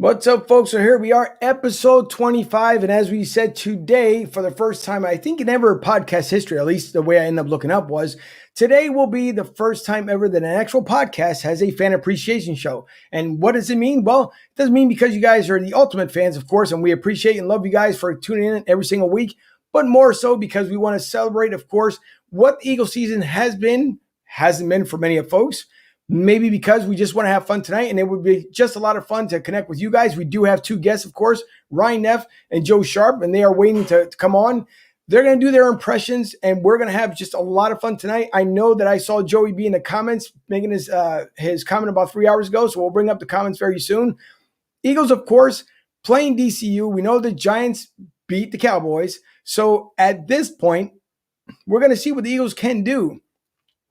What's up, folks? So here we are, episode 25. And as we said today, for the first time, I think in ever podcast history, at least the way I ended up looking up was, today will be the first time ever that an actual podcast has a fan appreciation show. And what does it mean? Well, it doesn't mean because you guys are the ultimate fans, of course, and we appreciate and love you guys for tuning in every single week, but more so because we want to celebrate, of course, what the Eagle season hasn't been for many of folks. Maybe because we just want to have fun tonight, and it would be just a lot of fun to connect with you guys. We do have two guests, of course, Ryan Neff and Joe Sharp, and they are waiting to come on. They're going to do their impressions, and we're going to have just a lot of fun tonight. I know that I saw Joey B in the comments making his comment about 3 hours ago, so we'll bring up the comments very soon. Eagles, of course, playing DCU. We know the Giants beat the Cowboys. So at this point, we're going to see what the Eagles can do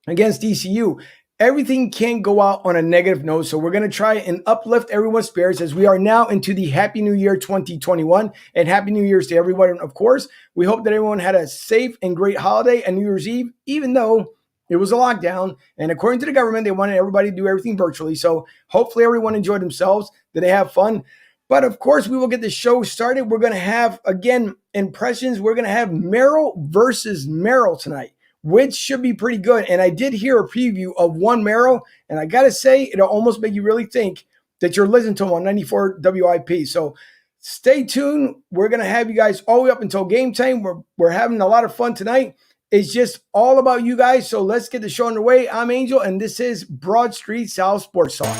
against DCU. Everything can't go out on a negative note, so we're going to try and uplift everyone's spirits as we are now into the Happy New Year 2021, and Happy New Year's to everyone, of course. We hope that everyone had a safe and great holiday and New Year's Eve, even though it was a lockdown, and according to the government, they wanted everybody to do everything virtually, so hopefully everyone enjoyed themselves, that they have fun. But of course, we will get the show started. We're going to have, again, impressions. We're going to have Merrill versus Merrill tonight, which should be pretty good. And I did hear a preview of one Merrill, and I got to say, it'll almost make you really think that you're listening to him on 94 WIP. So stay tuned. We're going to have you guys all the way up until game time. We're having a lot of fun tonight. It's just all about you guys. So let's get the show underway. I'm Angel, and this is Broad Street South Sports Talk.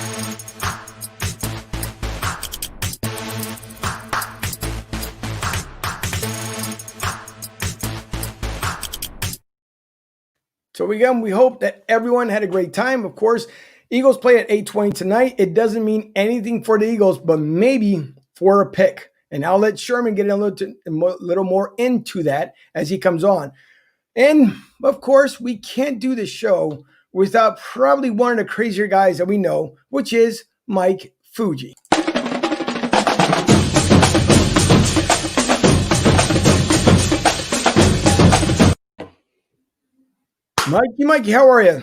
So we hope that everyone had a great time. Of course, Eagles play at 8:20 tonight. It doesn't mean anything for the Eagles, but maybe for a pick. And I'll let Sherman get a little more into that as he comes on. And, of course, we can't do the show without probably one of the crazier guys that we know, which is Mike Fuji. Mikey, how are you?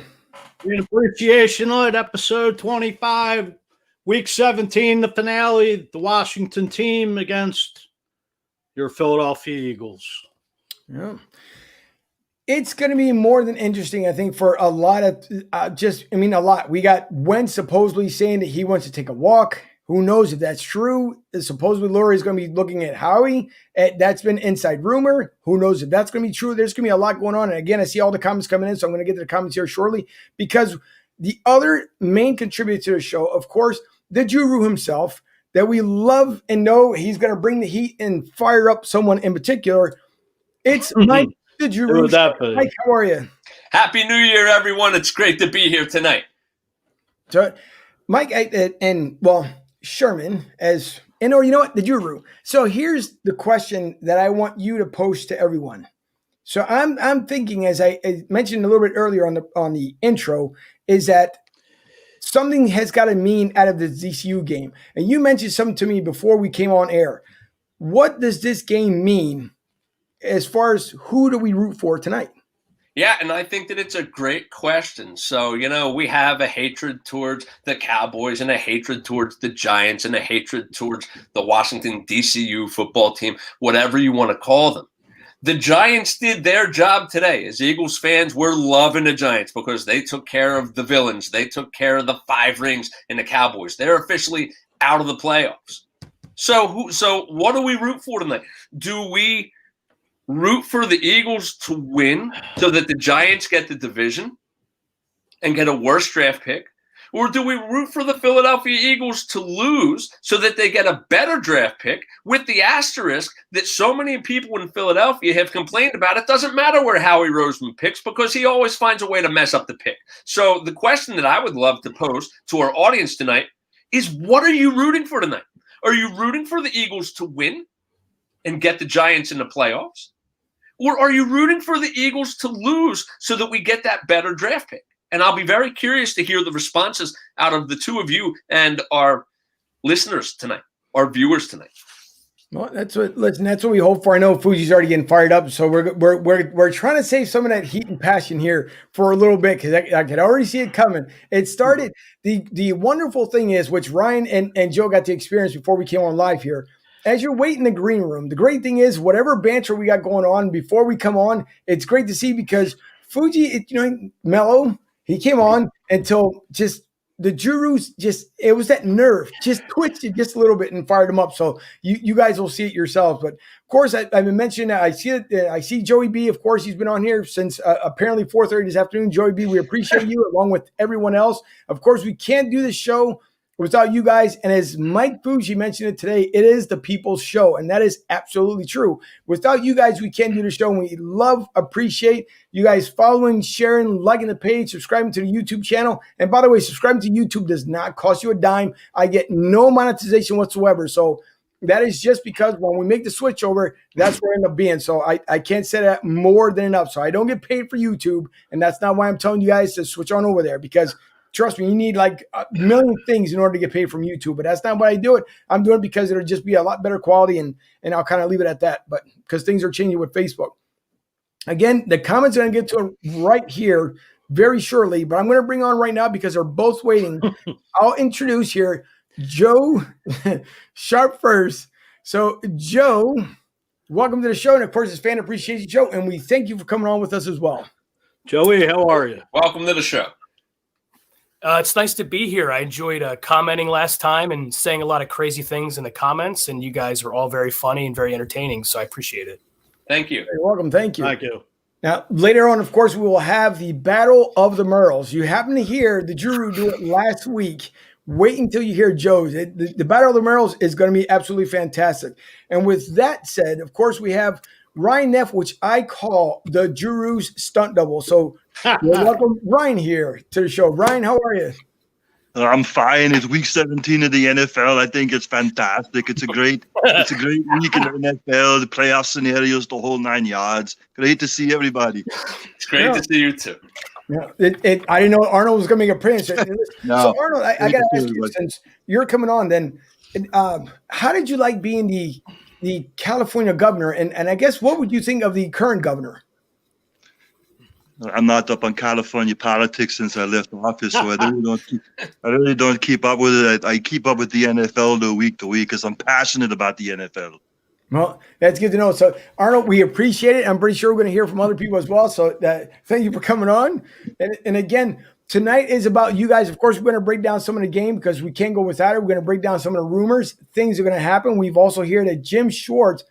In appreciation of episode 25, week 17, the finale, the Washington team against your Philadelphia Eagles. Yeah. It's going to be more than interesting, I think, for a lot of a lot. We got Wentz supposedly saying that he wants to take a walk. Who knows if that's true? Supposedly Lurie is going to be looking at Howie. That's been inside rumor. Who knows if that's going to be true? There's going to be a lot going on. And again, I see all the comments coming in, so I'm going to get to the comments here shortly. Because the other main contributor to the show, of course, the Guru himself, that we love and know he's going to bring the heat and fire up someone in particular. It's Mike, the Guru. Mike, how are you? Happy New Year, everyone. It's great to be here tonight. So, Mike, Sherman you know what? The Guru. So here's the question that I want you to post to everyone. So I'm thinking, as I mentioned a little bit earlier on the intro, is that something has got to mean out of the DCU game. And you mentioned something to me before we came on air. What does this game mean as far as who do we root for tonight? Yeah, and I think that it's a great question. So, we have a hatred towards the Cowboys and a hatred towards the Giants and a hatred towards the Washington DCU football team, whatever you want to call them. The Giants did their job today. As Eagles fans, we're loving the Giants because they took care of the villains. They took care of the 5 rings in the Cowboys. They're officially out of the playoffs. So what do we root for tonight? Do we root for the Eagles to win so that the Giants get the division and get a worse draft pick? Or do we root for the Philadelphia Eagles to lose so that they get a better draft pick with the asterisk that so many people in Philadelphia have complained about? It doesn't matter where Howie Roseman picks because he always finds a way to mess up the pick. So the question that I would love to pose to our audience tonight is, what are you rooting for tonight? Are you rooting for the Eagles to win and get the Giants in the playoffs? Or are you rooting for the Eagles to lose so that we get that better draft pick? And I'll be very curious to hear the responses out of the two of you and our listeners tonight, our viewers tonight. Well, that's what we hope for. I know Fuji's already getting fired up, so we're trying to save some of that heat and passion here for a little bit because I could already see it coming. It started. The wonderful thing is, which Ryan and Joe got to experience before we came on live here. As you're waiting in the green room, the great thing is whatever banter we got going on before we come on, it's great to see because Fuji, mellow. He came on until just the Jurus it was that nerve just twitched it just a little bit and fired him up. So you guys will see it yourselves. But of course, I've been mentioning I see it. I see Joey B. Of course, he's been on here since apparently 4:30 this afternoon. Joey B. We appreciate you along with everyone else. Of course, we can't do this show without you guys. And as Mike Fuji mentioned it today, it is the people's show. And that is absolutely true. Without you guys, we can't do the show. And we appreciate you guys following, sharing, liking the page, subscribing to the YouTube channel. And by the way, subscribing to YouTube does not cost you a dime. I get no monetization whatsoever. So that is just because when we make the switch over, that's where I end up being. So I can't say that more than enough. So I don't get paid for YouTube. And that's not why I'm telling you guys to switch on over there because trust me, you need like a million things in order to get paid from YouTube, but that's not why I do it. I'm doing it because it'll just be a lot better quality, and I'll kind of leave it at that. But because things are changing with Facebook. Again, the comments I'm going to get to right here very shortly, but I'm going to bring on right now because they're both waiting. I'll introduce here Joe Sharp first. So Joe, welcome to the show, and of course, it's Fan Appreciation Show, and we thank you for coming on with us as well. Joey, how are you? Welcome to the show. It's nice to be here. I enjoyed commenting last time and saying a lot of crazy things in the comments, and you guys were all very funny and very entertaining, so I appreciate it. Thank you. You're welcome. Thank you. Thank you. Now, later on, of course, we will have the Battle of the Merles. You happen to hear the Juru do it last week. Wait until you hear Joe's. The Battle of the Merles is going to be absolutely fantastic. And with that said, of course, we have Ryan Neff, which I call the Juru's stunt double. So welcome Ryan here to the show. Ryan, how are you? I'm fine. It's week 17 of the NFL. I think it's fantastic. It's a great week in the NFL, the playoff scenarios, the whole 9 yards. Great to see everybody. It's great to see you too. Yeah, I didn't know Arnold was going to make a appearance. No, so Arnold, I got to ask you, since you're coming on, then how did you like being the California governor? And I guess what would you think of the current governor? I'm not up on California politics since I left office, so I really don't keep up with it. I keep up with the NFL week to week because I'm passionate about the NFL. Well, that's good to know. So, Arnold, we appreciate it. I'm pretty sure we're going to hear from other people as well. So, thank you for coming on. And again, tonight is about you guys. Of course, we're going to break down some of the game because we can't go without it. We're going to break down some of the rumors. Things are going to happen. We've also heard that Jim Schwartz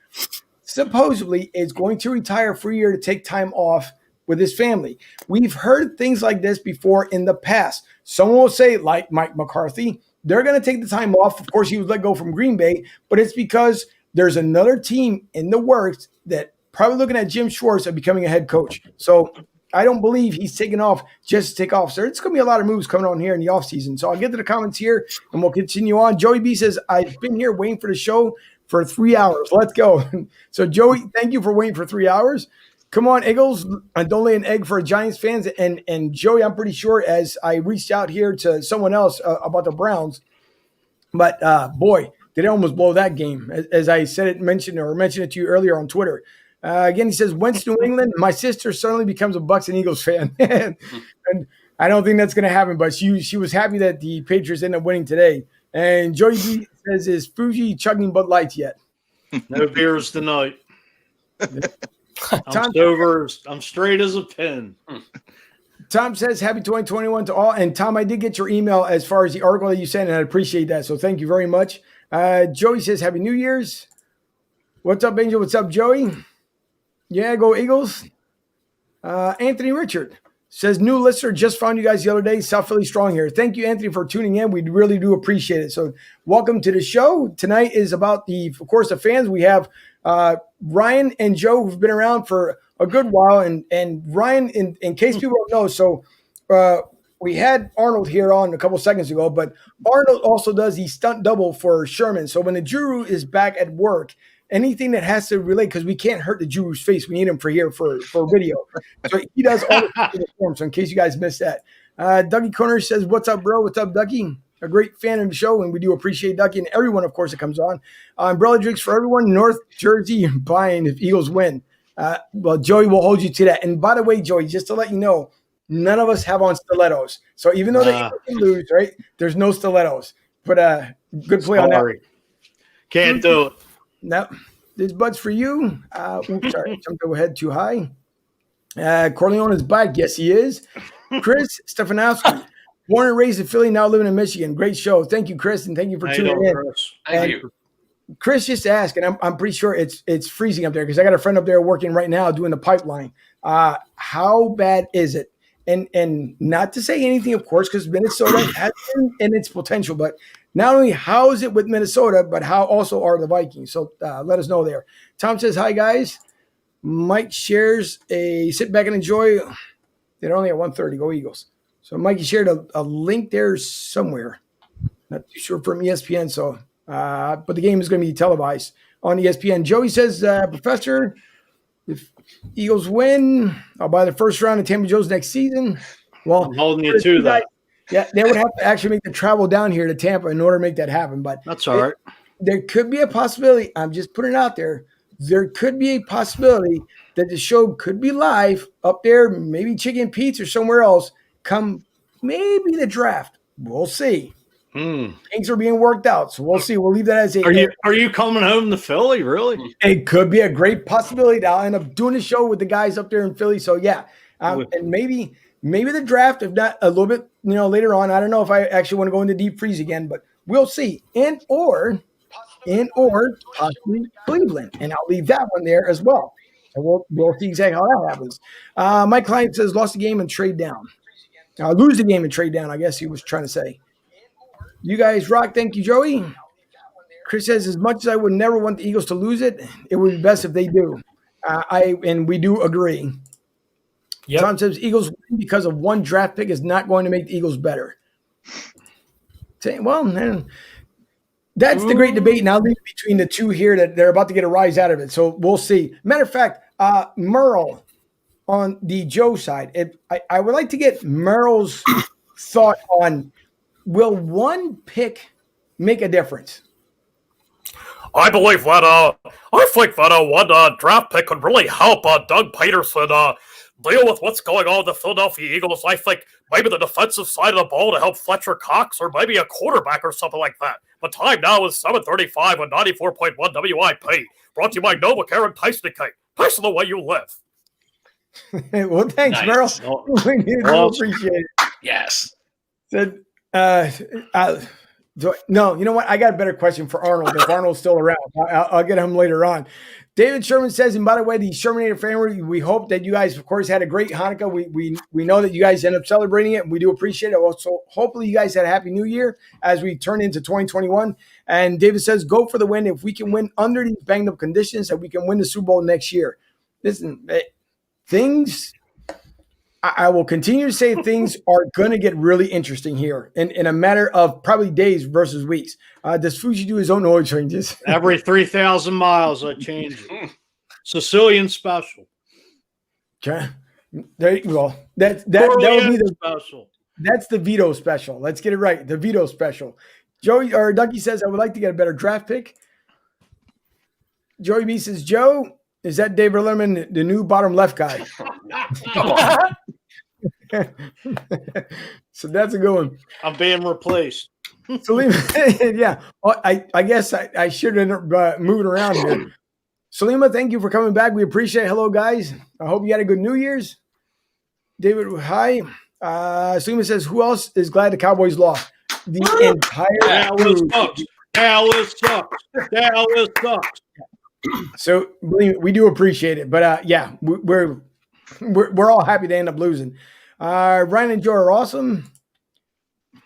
supposedly is going to retire for a year to take time off with his family. We've heard things like this before in the past. Someone will say, like Mike McCarthy, they're going to take the time off. Of course, he was let go from Green Bay, but it's because there's another team in the works that probably looking at Jim Schwartz of becoming a head coach. So I don't believe he's taking off just to take off. So it's going to be a lot of moves coming on here in the offseason. So I'll get to the comments here and we'll continue on. Joey B says, I've been here waiting for the show for 3 hours. Let's go. So Joey, thank you for waiting for 3 hours. Come on, Eagles. Don't lay an egg for Giants fans. And Joey, I'm pretty sure as I reached out here to someone else about the Browns, but boy, did they almost blow that game. As I mentioned it to you earlier on Twitter. Again, he says, Wentz, New England. My sister suddenly becomes a Bucs and Eagles fan. And I don't think that's going to happen, but she was happy that the Patriots ended up winning today. And Joey B says, is Fuji chugging Bud Lights yet? No beers tonight. I'm sober. I'm straight as a pin. Tom says, happy 2021 to all. And Tom, I did get your email as far as the article that you sent, and I appreciate that. So thank you very much. Joey says, happy New Year's. What's up, Angel? What's up, Joey? Yeah, go Eagles. Anthony Richard says, new listener, just found you guys the other day. South Philly strong here. Thank you, Anthony, for tuning in. We really do appreciate it. So welcome to the show. Tonight is about of course, the fans. We have Ryan and Joe, who've been around for a good while. And Ryan, in case people don't know, so we had Arnold here on a couple seconds ago, but Arnold also does the stunt double for Sherman. So when the Juru is back at work, anything that has to relate, because we can't hurt the Juru's face. We need him for video. So he does all the forms. So in case you guys missed that. Dougie Corner says, what's up, bro? What's up, Dougie? a great fan of the show, and we do appreciate Ducky and everyone, of course, that comes on. Umbrella drinks for everyone. North Jersey buying if Eagles win. Well, Joey will hold you to that. And by the way, Joey, just to let you know, none of us have on stilettos. So even though the Eagles can lose, right, there's no stilettos. But good play on that. Can't do it. No, this Bud's for you. Oops, sorry, jumped ahead too high. Corleone is back. Yes, he is. Chris Stefanowski, born and raised in Philly, now living in Michigan. Great show. Thank you, Chris, and thank you for tuning in. Chris. Thank you. Chris just asked, and I'm pretty sure it's freezing up there because I got a friend up there working right now doing the pipeline. How bad is it? And not to say anything, of course, because Minnesota has been in its potential, but not only how is it with Minnesota, but how also are the Vikings. So let us know there. Tom says, hi, guys. Mike shares a sit back and enjoy. They're only at 1:30. Go Eagles. So Mikey shared a link there somewhere. Not too sure from ESPN. So, but the game is going to be televised on ESPN. Joey says, Professor, if Eagles win, I'll buy the first round of Tampa Joe's next season. Well, I'm holding you to that. Yeah, they would have to actually make the travel down here to Tampa in order to make that happen. But That's all right. There could be a possibility. I'm just putting it out there. There could be a possibility that the show could be live up there, maybe Chicken Pete's or somewhere else, come maybe the draft. We'll see. Things are being worked out, so we'll see. We'll leave that as a. Are you coming home to Philly? Really? It could be a great possibility that I'll end up doing a show with the guys up there in Philly. So yeah, and maybe the draft, if not a little bit, later on. I don't know if I actually want to go into deep freeze again, but we'll see. And or possibly Cleveland, and I'll leave that one there as well. So we'll see exactly how that happens. My client says lost the game and trade down. Lose the game and trade down, I guess he was trying to say. You guys rock. Thank you, Joey. Chris says, as much as I would never want the Eagles to lose it, it would be best if they do. And we do agree. Yep. Tom says Eagles win because of one draft pick is not going to make the Eagles better. Well, man, that's the great debate. And I'll leave between the two here that they're about to get a rise out of it. So we'll see. Matter of fact, Merle on the Joe side, I would like to get Merle's thought on, will one pick make a difference? I believe that I think that one draft pick could really help Doug Peterson deal with what's going on with the Philadelphia Eagles. I think maybe the defensive side of the ball to help Fletcher Cox, or maybe a quarterback or something like that. The time now is 7:35 on 94.1 WIP. Brought to you by Novacare and Tyson Cake. Tyson the way you live. Well, thanks, Nice. Merle. We do appreciate it. Yes. No, you know what? I got a better question for Arnold. If Arnold's still around, I'll get him later on. David Sherman says, and by the way, the Shermanator family, we hope that you guys, of course, had a great Hanukkah. We know that you guys end up celebrating it, and we do appreciate it. Also, hopefully you guys had a happy New Year as we turn into 2021. And David says, go for the win. If we can win under these banged up conditions, that we can win the Super Bowl next year. Listen, I will continue to say things are going to get really interesting here in a matter of probably days versus weeks. Does Fuji do his own oil changes? Every 3,000 miles, I change it. Sicilian special. Okay. There you go. That would be the special. That's the Vito special. Let's get it right. The Vito special. Joey or Ducky says, I would like to get a better draft pick. Joey B says, Joe, is that Dave Letterman, the new bottom left guy? Come on. So that's a good one. I'm being replaced. Salima, yeah. Well, I guess I should end up moving around here. Salima, thank you for coming back. We appreciate it. Hello, guys. I hope you had a good New Year's. David, hi. Salima says, who else is glad the Cowboys lost? The entire crew. Dallas sucks. So we do appreciate it, but yeah, we're all happy to end up losing. Ryan and Joe are awesome.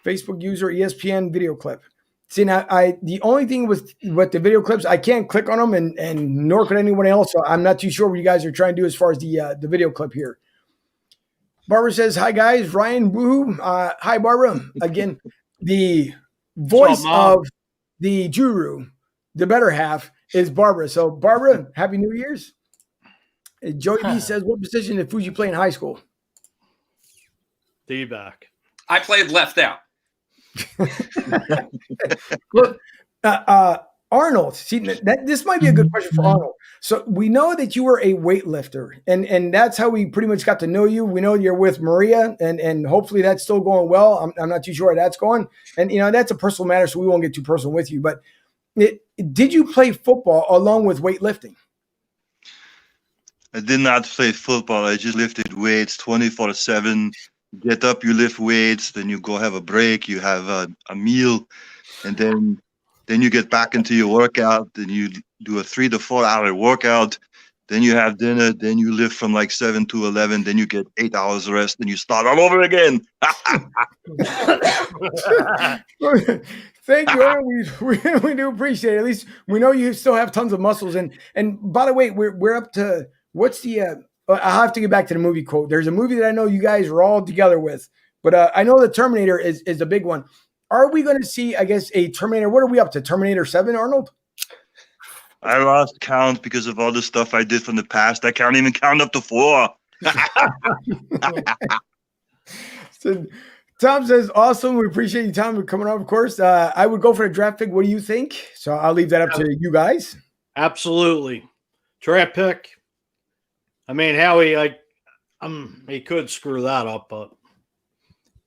Facebook user ESPN video clip. See, now the only thing with the video clips, I can't click on them, and nor could anyone else. So I'm not too sure what you guys are trying to do as far as the video clip here. Barbara says, "Hi guys, Ryan, woohoo! Hi Barbara. Again, the voice of the Juru, the better half, is Barbara. So Barbara, Happy New Year's." Joey B says, "What position did Fuji play in high school?" D-back. I played left out. Look, Arnold, see, this might be a good question for Arnold. So we know that you were a weightlifter, and that's how we pretty much got to know you. We know you're with Maria, and hopefully that's still going well. I'm not too sure how that's going. And, that's a personal matter, so we won't get too personal with you. But did you play football along with weightlifting? I did not play football. I just lifted weights 24/7. Get up, you lift weights, then you go have a break, you have a meal, and then you get back into your workout, then you do a 3 to 4 hour workout, then you have dinner, then you lift from like 7 to 11, then you get 8 hours rest, then you start all over again. Thank you. We do appreciate it. At least we know you still have tons of muscles. And by the way, we're up to what's the I'll have to get back to the movie quote. There's a movie that I know you guys are all together with, but I know the Terminator is a big one. Are we going to see, I guess, a Terminator? What are we up to? Terminator 7, Arnold? I lost count because of all the stuff I did from the past. I can't even count up to 4. So, Tom says, awesome. We appreciate you, Tom, for coming on, of course. I would go for the draft pick. What do you think? So I'll leave that up to you guys. Absolutely. Draft pick. I mean, Howie, he could screw that up, but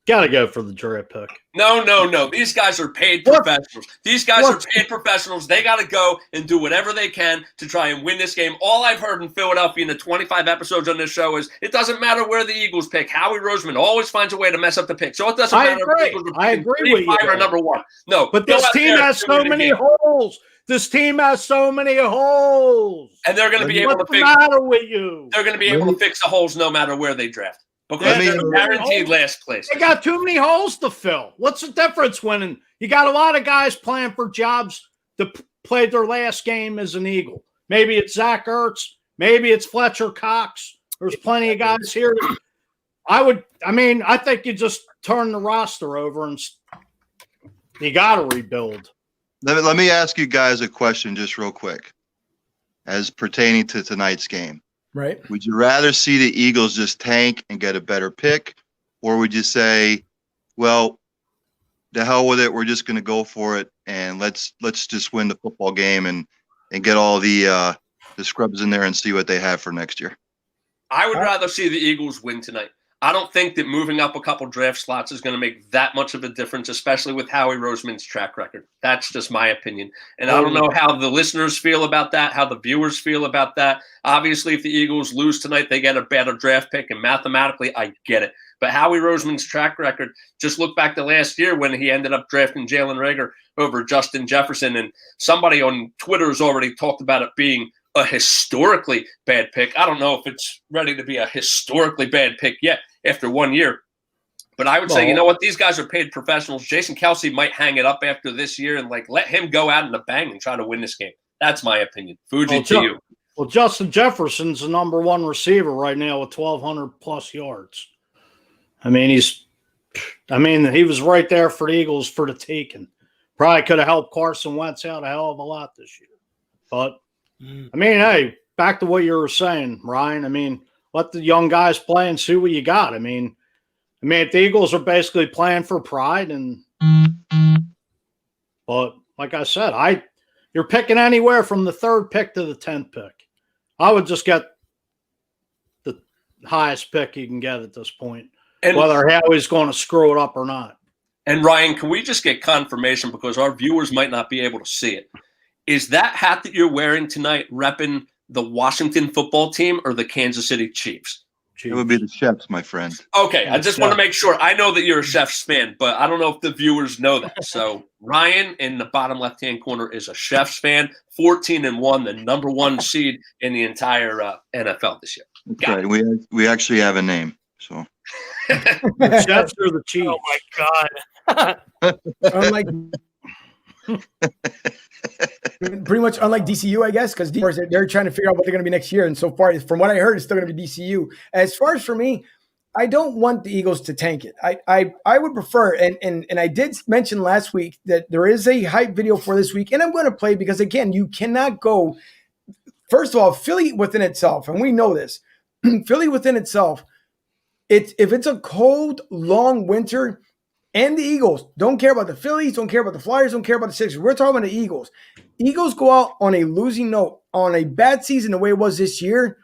got to go for the draft pick. No. These guys are paid professionals. These guys are paid professionals. They got to go and do whatever they can to try and win this game. All I've heard in Philadelphia in the 25 episodes on this show is it doesn't matter where the Eagles pick. Howie Roseman always finds a way to mess up the pick. So it doesn't matter if the Eagles are picking 3, 5, or number 1. No. But this team has so many holes. This team has so many holes. And they're going to be able to fix. What's the matter with you? They're going to be able to fix the holes no matter where they draft. Because they're guaranteed last place. They got too many holes to fill. What's the difference when you got a lot of guys playing for jobs to play their last game as an Eagle? Maybe it's Zach Ertz. Maybe it's Fletcher Cox. There's plenty of guys here. I think you just turn the roster over and you got to rebuild. Let me ask you guys a question just real quick as pertaining to tonight's game. Right. Would you rather see the Eagles just tank and get a better pick, or would you say, well, the hell with it, we're just going to go for it and let's just win the football game and get all the scrubs in there and see what they have for next year? I would rather see the Eagles win tonight. I don't think that moving up a couple draft slots is going to make that much of a difference, especially with Howie Roseman's track record. That's just my opinion. And I don't know how the listeners feel about that, how the viewers feel about that. Obviously, if the Eagles lose tonight, they get a better draft pick, and mathematically, I get it. But Howie Roseman's track record, just look back to last year when he ended up drafting Jalen Reagor over Justin Jefferson, and somebody on Twitter has already talked about it being a historically bad pick. I don't know if it's ready to be a historically bad pick yet after 1 year. But I would say, you know what? These guys are paid professionals. Jason Kelce might hang it up after this year and let him go out in the bang and try to win this game. That's my opinion. Fuji to you. Well, Justin Jefferson's the number 1 receiver right now with 1,200 plus yards. I mean, he was right there for the Eagles for the taking. Probably could have helped Carson Wentz out a hell of a lot this year. But hey, back to what you were saying, Ryan. Let the young guys play and see what you got. The Eagles are basically playing for pride, but like I said, you're picking anywhere from the 3rd pick to the 10th pick. I would just get the highest pick you can get at this point, and whether Howie's going to screw it up or not. And Ryan, can we just get confirmation, because our viewers might not be able to see it? Is that hat that you're wearing tonight repping the Washington football team or the Kansas City Chiefs? It would be the Chefs, my friend. Okay, I just want to make sure. I know that you're a Chefs fan, but I don't know if the viewers know that. So Ryan in the bottom left-hand corner is a Chefs fan, 14-1, the number 1 seed in the entire NFL this year. Okay, we actually have a name. So the Chefs or the Chiefs? Oh my God! Pretty much unlike DCU, I guess, because they're trying to figure out what they're going to be next year. And so far, from what I heard, it's still going to be DCU. As far as for me, I don't want the Eagles to tank it. I would prefer, and I did mention last week that there is a hype video for this week, and I'm going to play because, again, you cannot go. First of all, Philly within itself, and we know this, Philly within itself, if it's a cold, long winter, and the Eagles. Don't care about the Phillies, don't care about the Flyers, don't care about the Sixers. We're talking about the Eagles. Eagles go out on a losing note, on a bad season the way it was this year.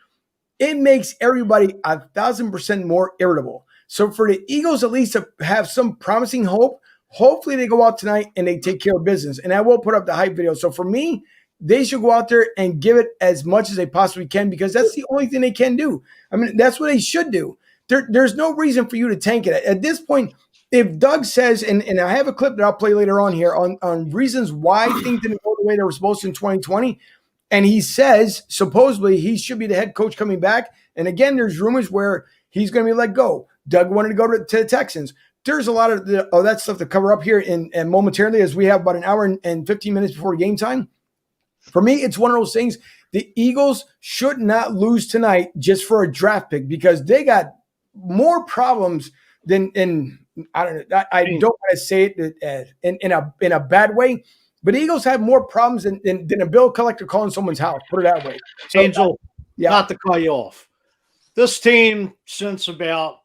It makes everybody 1,000% more irritable. So for the Eagles at least to have some promising hope, hopefully they go out tonight and they take care of business. And I will put up the hype video. So for me, they should go out there and give it as much as they possibly can because that's the only thing they can do. I mean, that's what they should do. There's no reason for you to tank it. At this point, if Doug says, and I have a clip that I'll play later on here on reasons why things didn't go the way they were supposed to in 2020, and he says supposedly he should be the head coach coming back. And again, there's rumors where he's going to be let go. Doug wanted to go to the Texans. There's a lot of that stuff to cover up here and momentarily as we have about an hour and 15 minutes before game time. For me, it's one of those things. The Eagles should not lose tonight just for a draft pick because they got more problems than I don't know. I don't want to say it in a bad way, but Eagles have more problems than a bill collector calling someone's house. Put it that way. So, Angel, not to cut you off. This team, since about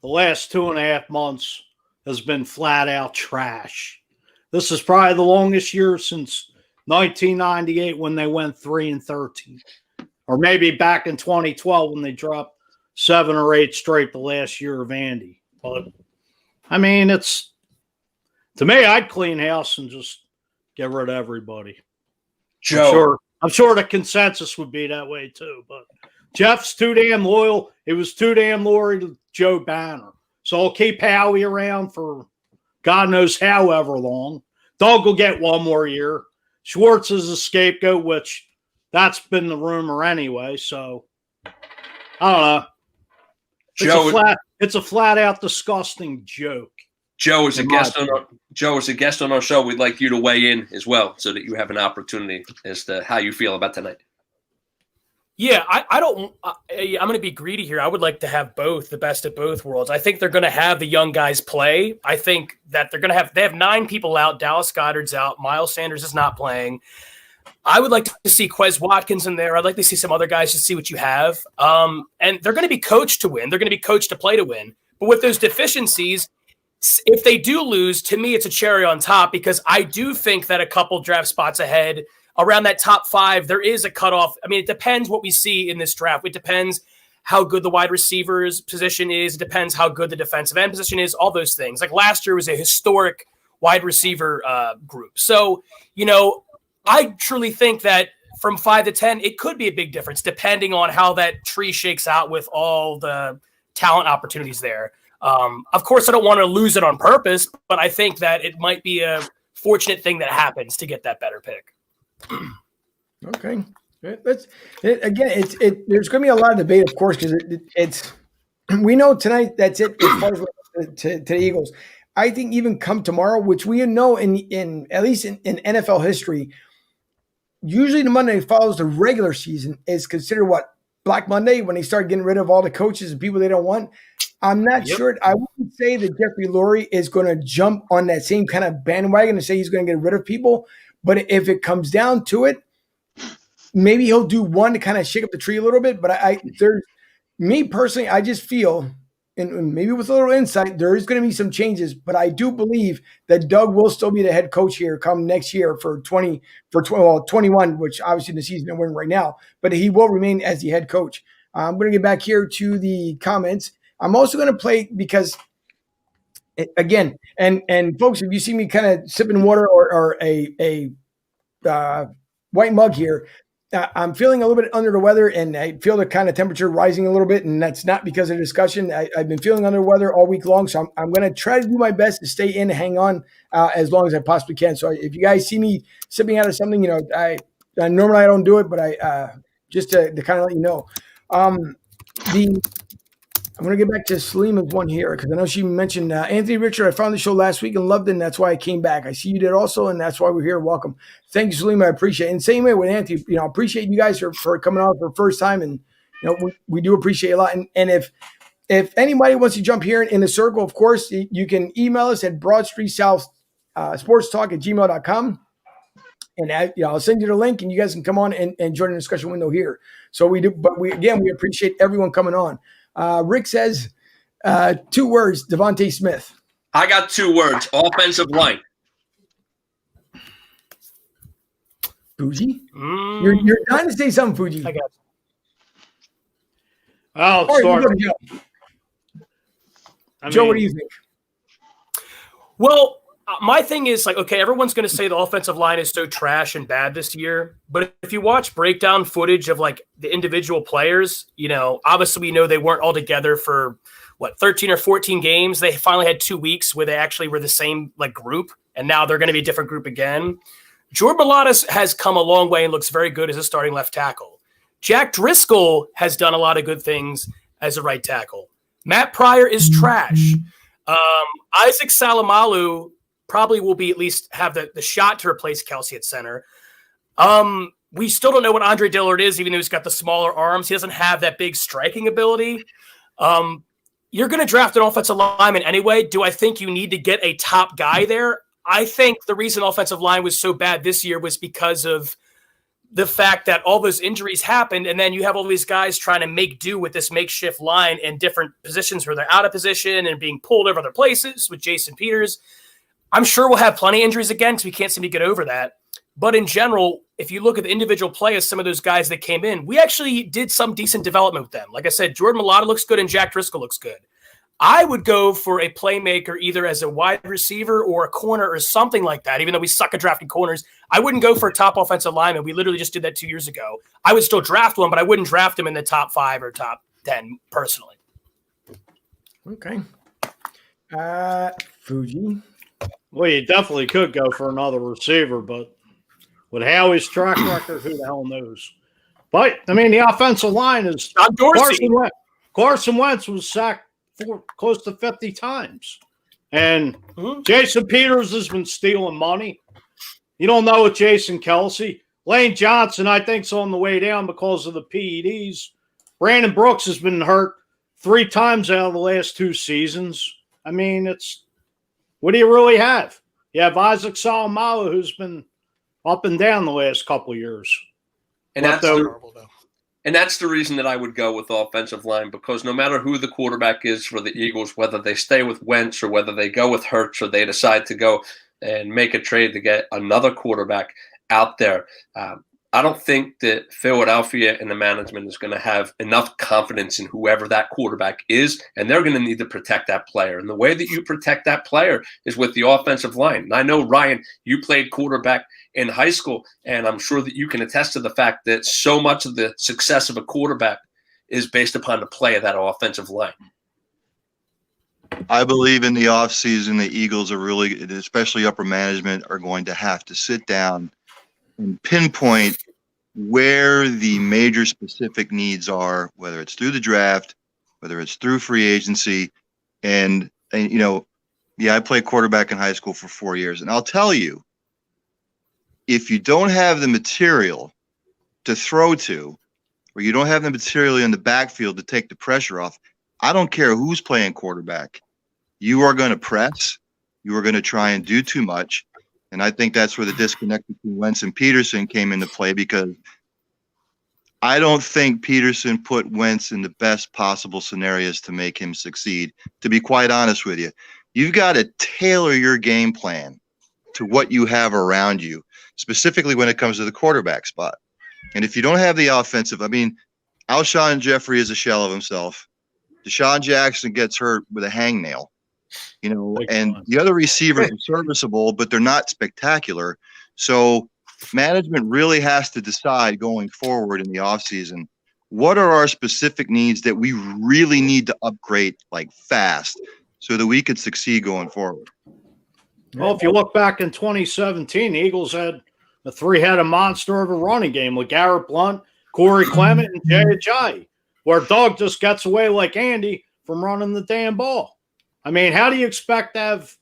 the last 2.5 months, has been flat out trash. This is probably the longest year since 1998 when they went 3-13, or maybe back in 2012 when they dropped 7 or 8 straight the last year of Andy. But I mean, it's to me, I'd clean house and just get rid of everybody. Joe, I'm sure the consensus would be that way too. But Jeff's too damn loyal. It was too damn loyal to Joe Banner. So I'll keep Howie around for God knows however long. Doug will get one more year. Schwartz is a scapegoat, which that's been the rumor anyway. So I don't know. It's a flat out disgusting joke. Joe is a guest on our show. We'd like you to weigh in as well, so that you have an opportunity as to how you feel about tonight. Yeah, I'm going to be greedy here. I would like to have both, the best of both worlds. I think they're going to have the young guys play. I think that they have 9 people out. Dallas Goedert's out. Miles Sanders is not playing. I would like to see Quez Watkins in there. I'd like to see some other guys to see what you have. And they're going to be coached to win. They're going to be coached to play to win. But with those deficiencies, if they do lose, to me, it's a cherry on top because I do think that a couple draft spots ahead, around that top 5, there is a cutoff. I mean, it depends what we see in this draft. It depends how good the wide receivers position is. It depends how good the defensive end position is, all those things. Like last year was a historic wide receiver group. So, I truly think that from 5 to 10, it could be a big difference depending on how that tree shakes out with all the talent opportunities there. Of course, I don't want to lose it on purpose, but I think that it might be a fortunate thing that happens to get that better pick. Okay. There's going to be a lot of debate, of course, because it's we know tonight that's it as far as to the Eagles. I think even come tomorrow, which we know in at least in NFL history, usually the Monday follows the regular season is considered what, Black Monday, when they start getting rid of all the coaches and people they don't want. I'm not sure. I wouldn't say that Jeffrey Lurie is going to jump on that same kind of bandwagon and say he's going to get rid of people. But if it comes down to it, maybe he'll do one to kind of shake up the tree a little bit. But me personally, I just feel, and maybe with a little insight, there is going to be some changes. But I do believe that Doug will still be the head coach here come next year for 21, which obviously the season we're in right now. But he will remain as the head coach. I'm going to get back here to the comments. I'm also going to play because, again, and folks, if you see me kind of sipping water or a white mug here, I'm feeling a little bit under the weather, and I feel the kind of temperature rising a little bit, and that's not because of the discussion. I've been feeling under the weather all week long, so I'm going to try to do my best to stay in and hang on as long as I possibly can. So if you guys see me sipping out of something, I normally I don't do it, but I just to kind of let you know. I'm going to get back to Salima's one here because I know she mentioned Anthony Richard. I found the show last week and loved it, and that's why I came back. I see you did also, and that's why we're here. Welcome. Thank you, Salima. I appreciate it. And same way with Anthony, appreciate you guys for coming on for the first time, and we do appreciate it a lot. And if anybody wants to jump here in the circle, of course, you can email us at broadstreetsouth sportstalk@gmail.com. And I'll send you the link, and you guys can come on and join the discussion window here. So we do, but we appreciate everyone coming on. Rick says, 2 words, Devontae Smith. I got 2 words: offensive line. Fuji? You're trying to say something, Fuji. I got I'll All right, start. we'll go to Joe. I Joe, what do mean, you think? Well, my thing is like, okay, everyone's going to say the offensive line is so trash and bad this year. But if you watch breakdown footage of like the individual players, obviously we know they weren't all together for 13 or 14 games. They finally had 2 weeks where they actually were the same like group. And now they're going to be a different group again. Jordan Mailata has come a long way and looks very good as a starting left tackle. Jack Driscoll has done a lot of good things as a right tackle. Matt Pryor is trash. Isaac Salamalu probably will be at least have the shot to replace Kelsey at center. We still don't know what Andre Dillard is, even though he's got the smaller arms. He doesn't have that big striking ability. You're going to draft an offensive lineman anyway. Do I think you need to get a top guy there? I think the reason offensive line was so bad this year was because of the fact that all those injuries happened, and then you have all these guys trying to make do with this makeshift line in different positions where they're out of position and being pulled over other places with Jason Peters. I'm sure we'll have plenty of injuries again because we can't seem to get over that. But in general, if you look at the individual play of some of those guys that came in, we actually did some decent development with them. Like I said, Jordan Mailata looks good and Jack Driscoll looks good. I would go for a playmaker either as a wide receiver or a corner or something like that, even though we suck at drafting corners. I wouldn't go for a top offensive lineman. We literally just did that 2 years ago. I would still draft one, but I wouldn't draft him in the top 5 or top 10 personally. Okay. Fuji. well, you definitely could go for another receiver, but with Howie's track record, who the hell knows? But, I mean, the offensive line is John Dorsey. Carson Wentz was sacked close to 50 times. And Jason Peters has been stealing money. You don't know with Jason Kelsey. Lane Johnson, I think, is on the way down because of the PEDs. Brandon Brooks has been hurt 3 times out of the last 2 seasons. I mean, what do you really have? You have Isaac Salamalu, who's been up and down the last couple of years. And that's the reason that I would go with offensive line, because no matter who the quarterback is for the Eagles, whether they stay with Wentz or whether they go with Hurts or they decide to go and make a trade to get another quarterback out there, I don't think that Philadelphia and the management is going to have enough confidence in whoever that quarterback is, and they're going to need to protect that player. And the way that you protect that player is with the offensive line. And I know, Ryan, you played quarterback in high school, and I'm sure that you can attest to the fact that so much of the success of a quarterback is based upon the play of that offensive line. I believe in the offseason, the Eagles are really, especially upper management, are going to have to sit down and pinpoint where the major specific needs are, whether it's through the draft, whether it's through free agency. And I played quarterback in high school for 4 years. And I'll tell you, if you don't have the material to throw to, or you don't have the material in the backfield to take the pressure off, I don't care who's playing quarterback. You are going to press. You are going to try and do too much. And I think that's where the disconnect between Wentz and Peterson came into play, because I don't think Peterson put Wentz in the best possible scenarios to make him succeed. To be quite honest with you, you've got to tailor your game plan to what you have around you, specifically when it comes to the quarterback spot. And if you don't have the offensive, I mean, Alshon Jeffrey is a shell of himself. Deshaun Jackson gets hurt with a hangnail. And the other receivers are serviceable, but they're not spectacular. So management really has to decide going forward in the offseason, what are our specific needs that we really need to upgrade like fast so that we could succeed going forward. Well, if you look back in 2017, the Eagles had a 3-headed monster of a running game with Garrett Blunt, Corey Clement, and Jay Ajayi, where Doug just gets away like Andy from running the damn ball. I mean, how do you expect to have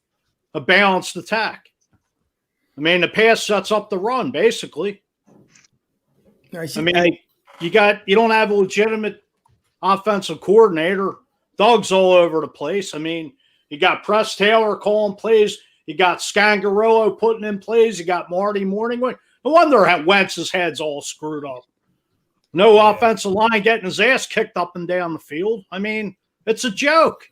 a balanced attack? I mean, the pass sets up the run, basically. You don't have a legitimate offensive coordinator. Doug's all over the place. I mean, you got Press Taylor calling plays. You got Scangarello putting in plays. You got Marty Morningway. No wonder Wentz's head's all screwed up. No offensive line getting his ass kicked up and down the field. I mean, it's a joke.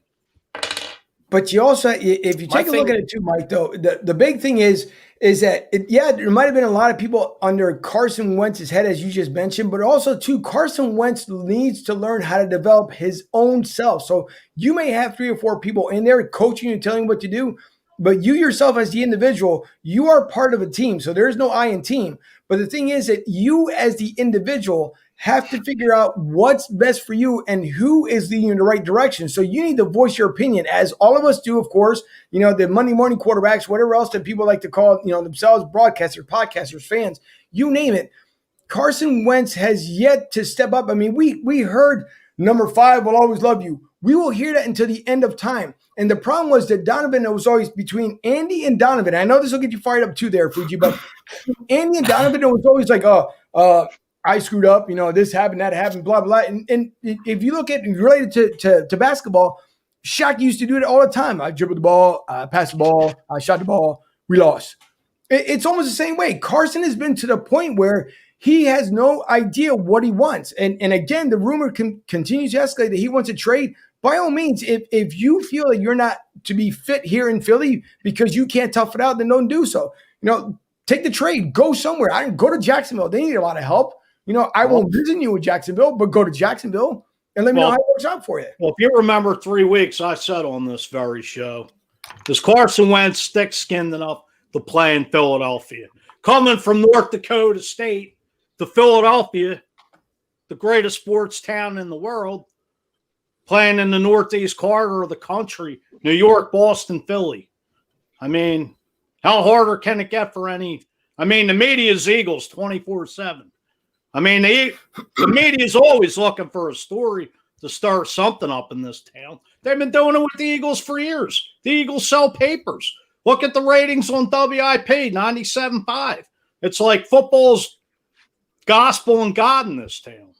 But you also, if you take a look at it too, Mike, though, the big thing is that, there might have been a lot of people under Carson Wentz's head, as you just mentioned, but also, too, Carson Wentz needs to learn how to develop his own self. So you may have 3 or 4 people in there coaching you, telling you what to do, but you yourself as the individual, you are part of a team. So there's no I in team. But the thing is that you as the individual have to figure out what's best for you and who is leading you in the right direction. So you need to voice your opinion, as all of us do, of course. The Monday morning quarterbacks, whatever else that people like to call, themselves, broadcasters, podcasters, fans, you name it. Carson Wentz has yet to step up. I mean, we heard number 5 will always love you. We will hear that until the end of time. And the problem was that Donovan was always between Andy and Donovan. I know this will get you fired up too there, Fuji, but Andy and Donovan, it was always like, I screwed up, this happened, that happened, blah, blah. And if you look at it related to basketball, Shaq used to do it all the time. I dribbled the ball, I passed the ball, I shot the ball, we lost. It's almost the same way. Carson has been to the point where he has no idea what he wants. And again, the rumor continues to escalate that he wants a trade. By all means, if you feel that you're not to be fit here in Philly because you can't tough it out, then don't do so. Take the trade, go somewhere. I go to Jacksonville. They need a lot of help. I won't visit you in Jacksonville, but go to Jacksonville and let me know how it works out for you. Well, if you remember 3 weeks, I said on this very show, is Carson Wentz thick-skinned enough to play in Philadelphia? Coming from North Dakota State to Philadelphia, the greatest sports town in the world, playing in the northeast corner of the country, New York, Boston, Philly. I mean, how harder can it get for any? I mean, the media's Eagles 24/7. I mean, the media is always looking for a story to stir something up in this town. They've been doing it with the Eagles for years. The Eagles sell papers. Look at the ratings on WIP, 97.5. It's like football's gospel and God in this town.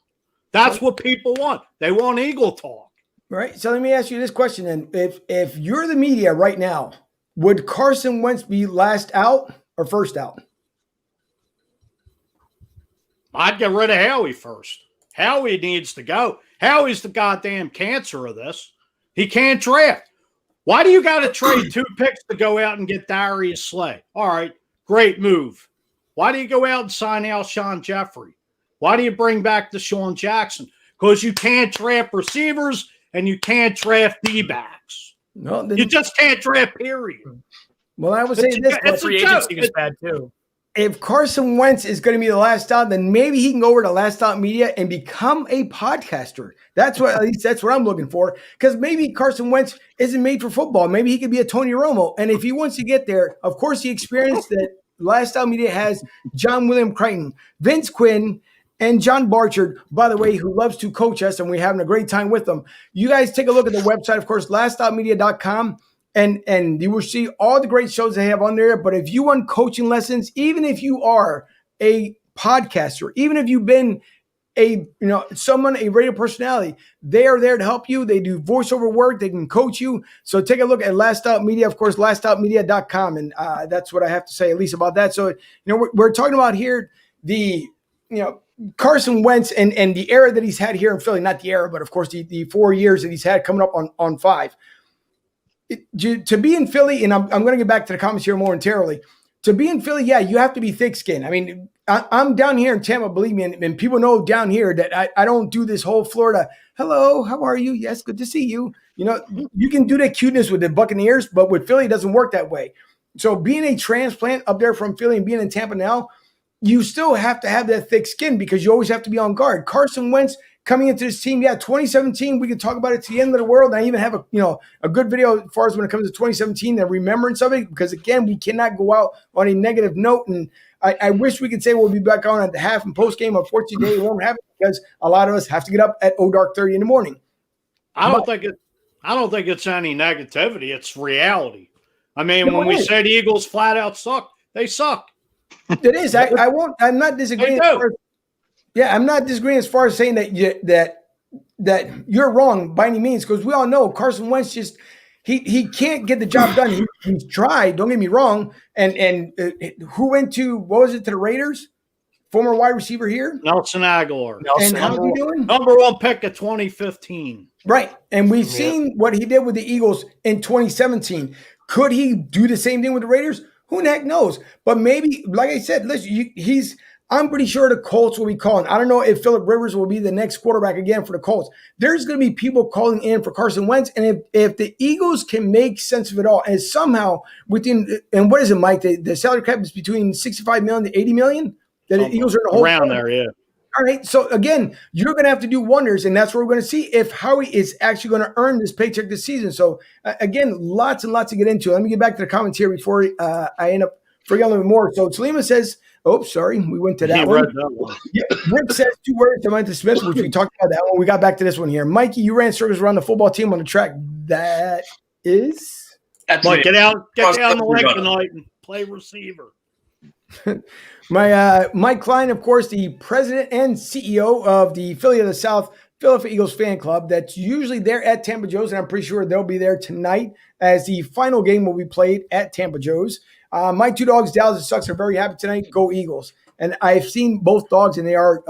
That's what people want. They want Eagle talk. Right. So let me ask you this question then. If you're the media right now, would Carson Wentz be last out or first out? I'd get rid of Howie first. Howie needs to go. Howie's the goddamn cancer of this. He can't draft. Why do you got to trade 2 picks to go out and get Darius Slay? All right, great move. Why do you go out and sign Alshon Jeffrey? Why do you bring back Deshaun Jackson? Because you can't draft receivers and you can't draft D-backs. No, you just can't draft, period. Well, I would say this. Free agency is bad too. If Carson Wentz is going to be the last out, then maybe he can go over to Last Out Media and become a podcaster. At least that's what I'm looking for. Because maybe Carson Wentz isn't made for football. Maybe he could be a Tony Romo. And if he wants to get there, of course, the experience that Last Out Media has, John William Crichton, Vince Quinn, and John Barchard, by the way, who loves to coach us, and we're having a great time with them. You guys take a look at the website, of course, lastoutmedia.com. And you will see all the great shows they have on there. But if you want coaching lessons, even if you are a podcaster, even if you've been a radio personality, they are there to help you. They do voiceover work. They can coach you. So take a look at Last Out Media, of course, lastoutmedia.com. And that's what I have to say, at least about that. So, we're talking about here Carson Wentz and the era that he's had here in Philly, not the era, but of course the 4 years that he's had coming up on 5. To be in Philly, and I'm going to get back to the comments here momentarily. To be in Philly, yeah, you have to be thick-skinned. I mean, I'm down here in Tampa, believe me, and people know down here that I don't do this whole Florida, hello, how are you? Yes, good to see you. You can do that cuteness with the Buccaneers, but with Philly, it doesn't work that way. So being a transplant up there from Philly and being in Tampa now, you still have to have that thick skin because you always have to be on guard. Carson Wentz coming into this team, 2017, we can talk about it to the end of the world. And I even have a good video as far as when it comes to 2017, the remembrance of it, because again, we cannot go out on a negative note. And I wish we could say we'll be back on at the half and post game. Unfortunately, it won't happen because a lot of us have to get up at dark 30 in the morning. I don't think it's any negativity. It's reality. I mean, when we said Eagles flat out suck, they suck. It is. I'm not disagreeing. I'm not disagreeing as far as saying that you're wrong by any means, because we all know Carson Wentz just he can't get the job done. He's tried. Don't get me wrong. And who went to, what was it, to the Raiders? former wide receiver here. Nelson Aguilar. And how's he doing? Number one pick of 2015. Right. And we've seen what he did with the Eagles in 2017. Could he do the same thing with the Raiders? Who the heck knows? But maybe, like I said, listen, I'm pretty sure the Colts will be calling. I don't know if Phillip Rivers will be the next quarterback again for the Colts. There's going to be people calling in for Carson Wentz. And if the Eagles can make sense of it all, and somehow within, and what is it, Mike? The salary cap is between 65 million to 80 million? That the Eagles are in the whole around there, yeah. All right. So again, you're going to have to do wonders, and that's what we're going to see if Howie is actually going to earn this paycheck this season. So again, lots and lots to get into. Let me get back to the comments here before I end up forgetting a little bit more. So Salima says, "Oh, sorry, we went to that one." Read that one. Yeah, Rick says 2 words to Mike Smith, which we talked about that one. We got back to this one here. Mikey, you ran circles around the football team on the track. That is, Mike, get down the leg tonight and play receiver. Mike Klein, of course, the president and CEO of the Philly of the South Philadelphia Eagles fan club. That's usually there at Tampa Joe's, and I'm pretty sure they'll be there tonight as the final game will be played at Tampa Joe's. My 2 dogs, Dallas and Sucks, are very happy tonight. Go Eagles! And I've seen both dogs, and they are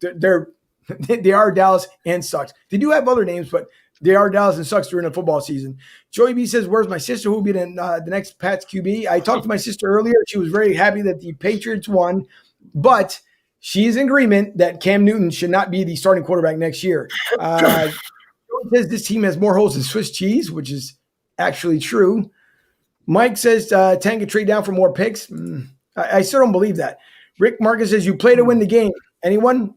they are Dallas and Sucks. They do have other names, but they are Dallas and Sucks during the football season. Joey B says, "Where's my sister? Who will be the next Pats QB?" I talked to my sister earlier. She was very happy that the Patriots won, but she's in agreement that Cam Newton should not be the starting quarterback next year. Joey says this team has more holes than Swiss cheese, which is actually true. Mike says, Tank can trade down for more picks. I still don't believe that. Rick Marcus says, "You play to win the game." Anyone?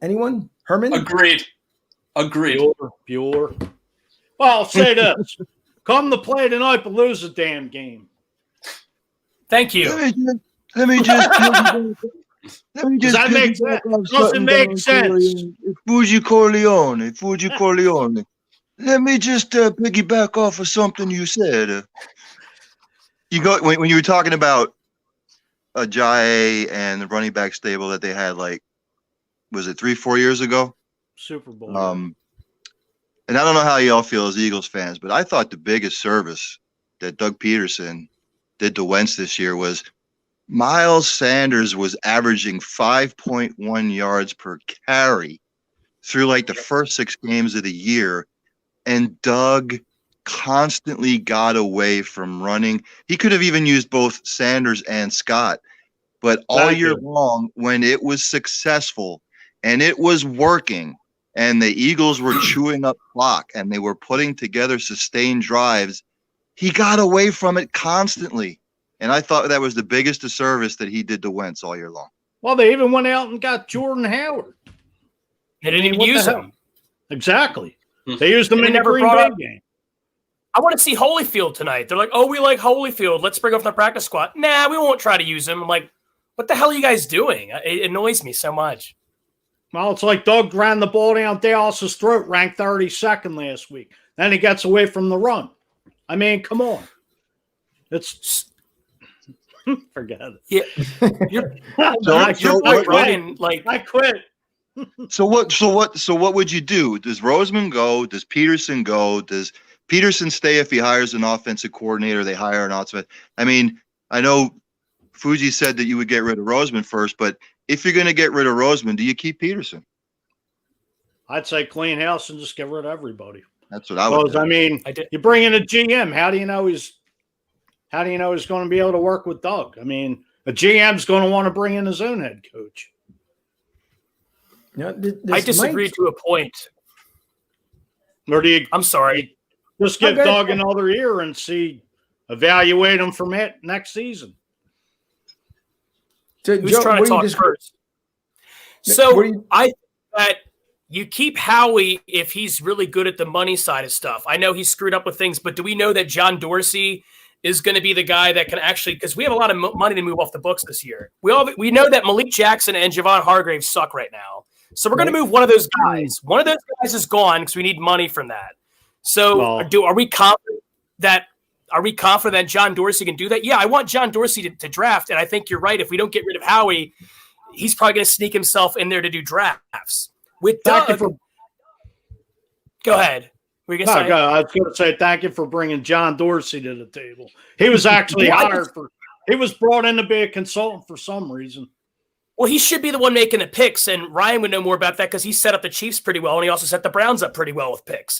Herman? Agreed. Pure. Well, I'll say this. Come to play tonight, but lose the damn game. Thank you. Let me just Does that make sense? Doesn't make sense. Fuji Corleone. Let me just piggyback off of something you said. When you were talking about Ajayi and the running back stable that they had, like, was it 3-4 years ago? Super Bowl. And I don't know how y'all feel as Eagles fans, but I thought the biggest service that Doug Peterson did to Wentz this year was Miles Sanders was averaging 5.1 yards per carry through like the first 6 games of the year. And Doug constantly got away from running. He could have even used both Sanders and Scott, but all year long, when it was successful and it was working, and the Eagles were chewing up clock and they were putting together sustained drives, he got away from it constantly. And I thought that was the biggest disservice that he did to Wentz all year long. Well, they even went out and got Jordan Howard. They didn't even use him. Exactly. They used him in the Green Bay game. I want to see Holyfield tonight. They're like, "Oh, we like Holyfield. Let's bring him from the practice squad." Nah, we won't try to use him. I'm like, what the hell are you guys doing? It annoys me so much. Well, it's like Doug ran the ball down Dallas's throat, ranked 32nd last week. Then he gets away from the run. I mean, come on. It's forget it. Yeah, I quit. So what would you do? Does Roseman go? Does Peterson go? Does Peterson stay if he hires an offensive coordinator? They hire an offensive. I mean, I know Fuji said that you would get rid of Roseman first, but if you're going to get rid of Roseman, do you keep Peterson? I'd say clean house and just get rid of everybody. That's what I would do. I mean, you bring in a GM. How do you know he's going to be able to work with Doug? I mean, a GM's going to want to bring in his own head coach. Yeah, I disagree to a point. Or do you? I'm sorry. Just give Doug another year and evaluate him for next season. So, who's trying to talk first? So I think that you keep Howie if he's really good at the money side of stuff. I know he's screwed up with things, but do we know that John Dorsey is going to be the guy that can actually, because we have a lot of money to move off the books this year. We know that Malik Jackson and Javon Hargrave suck right now. So we're going to move one of those guys. One of those guys is gone because we need money from that. So are we confident that John Dorsey can do that? Yeah, I want John Dorsey to draft, and I think you're right. If we don't get rid of Howie, he's probably going to sneak himself in there to do drafts. With Doug, go ahead. I was going to say thank you for bringing John Dorsey to the table. He was actually hired he was brought in to be a consultant for some reason. Well, he should be the one making the picks, and Ryan would know more about that because he set up the Chiefs pretty well, and he also set the Browns up pretty well with picks.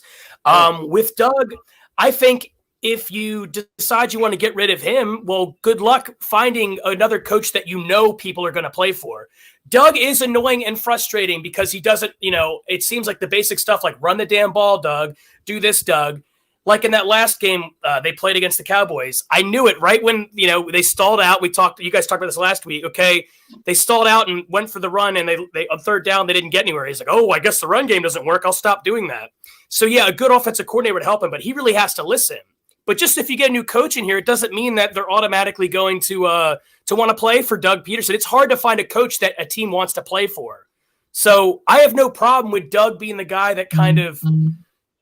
With Doug, I think if you decide you want to get rid of him, well, good luck finding another coach that you know people are going to play for. Doug is annoying and frustrating because he doesn't, it seems like the basic stuff like run the damn ball, Doug, do this, Doug. Like in that last game they played against the Cowboys, I knew it right when they stalled out. You guys talked about this last week. Okay, they stalled out and went for the run, and they on third down they didn't get anywhere. He's like, oh, I guess the run game doesn't work. I'll stop doing that. So yeah, a good offensive coordinator would help him, but he really has to listen. But just if you get a new coach in here, it doesn't mean that they're automatically going to want to play for Doug Peterson. It's hard to find a coach that a team wants to play for. So I have no problem with Doug being the guy that kind of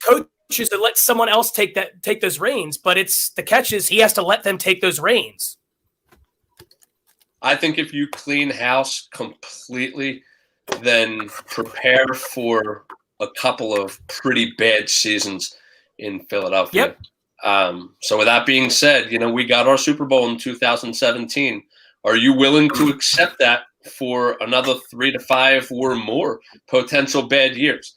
coaches to let someone else take those reins, but it's the catch is he has to let them take those reins. I think if you clean house completely, then prepare for a couple of pretty bad seasons in Philadelphia. Yep. So with that being said, we got our Super Bowl in 2017. Are you willing to accept that for another 3 to 5 or more potential bad years?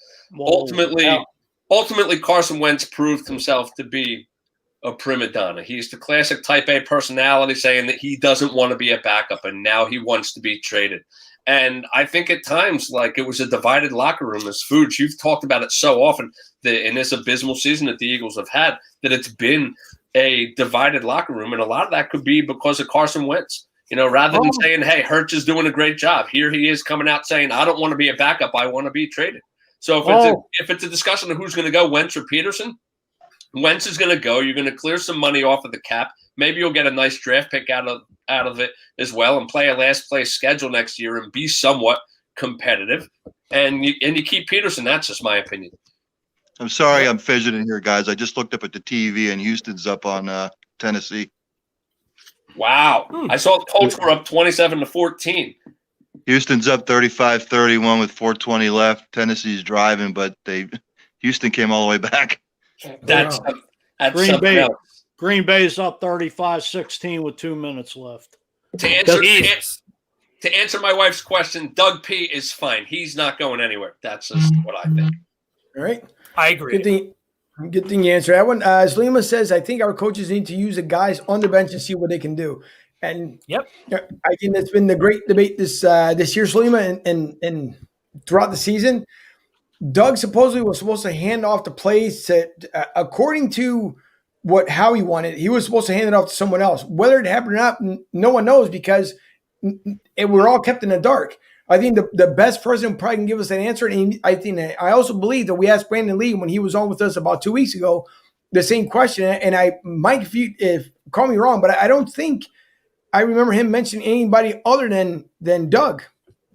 Ultimately, Carson Wentz proved himself to be a prima donna. He's the classic type A personality saying that he doesn't want to be a backup, and now he wants to be traded. And I think at times, like, it was a divided locker room. As Foods, you've talked about it so often that in this abysmal season that the Eagles have had, that it's been a divided locker room. And a lot of that could be because of Carson Wentz. Rather than saying, hey, Hurts is doing a great job, here he is coming out saying, I don't want to be a backup, I want to be traded. So if it's a discussion of who's going to go, Wentz or Peterson, Wentz is going to go. You're going to clear some money off of the cap. Maybe you'll get a nice draft pick out of it as well, and play a last place schedule next year and be somewhat competitive. And you keep Peterson. That's just my opinion. I'm sorry, I'm fidgeting here, guys. I just looked up at the TV, and Houston's up on Tennessee. Wow! I saw the Colts were up 27-14. Houston's up 35-31 with 4:20 left. Tennessee's driving, but Houston came all the way back. That's Green Bay. Green Bay's up 35-16 with 2 minutes left. To answer my wife's question, Doug P is fine. He's not going anywhere. That's just what I think. All right. I agree. Good thing you answered that one. Salima says, I think our coaches need to use the guys on the bench and see what they can do. And yep, I think that's been the great debate this year, Salima, and throughout the season. Doug supposedly was supposed to hand off the plays to, according to how he wanted, he was supposed to hand it off to someone else. Whether it happened or not, no one knows because we're all kept in the dark. I think the best person probably can give us that answer. And I also believe that we asked Brandon Lee when he was on with us about 2 weeks ago the same question. And Mike, if call me wrong, but I don't think I remember him mentioning anybody other than Doug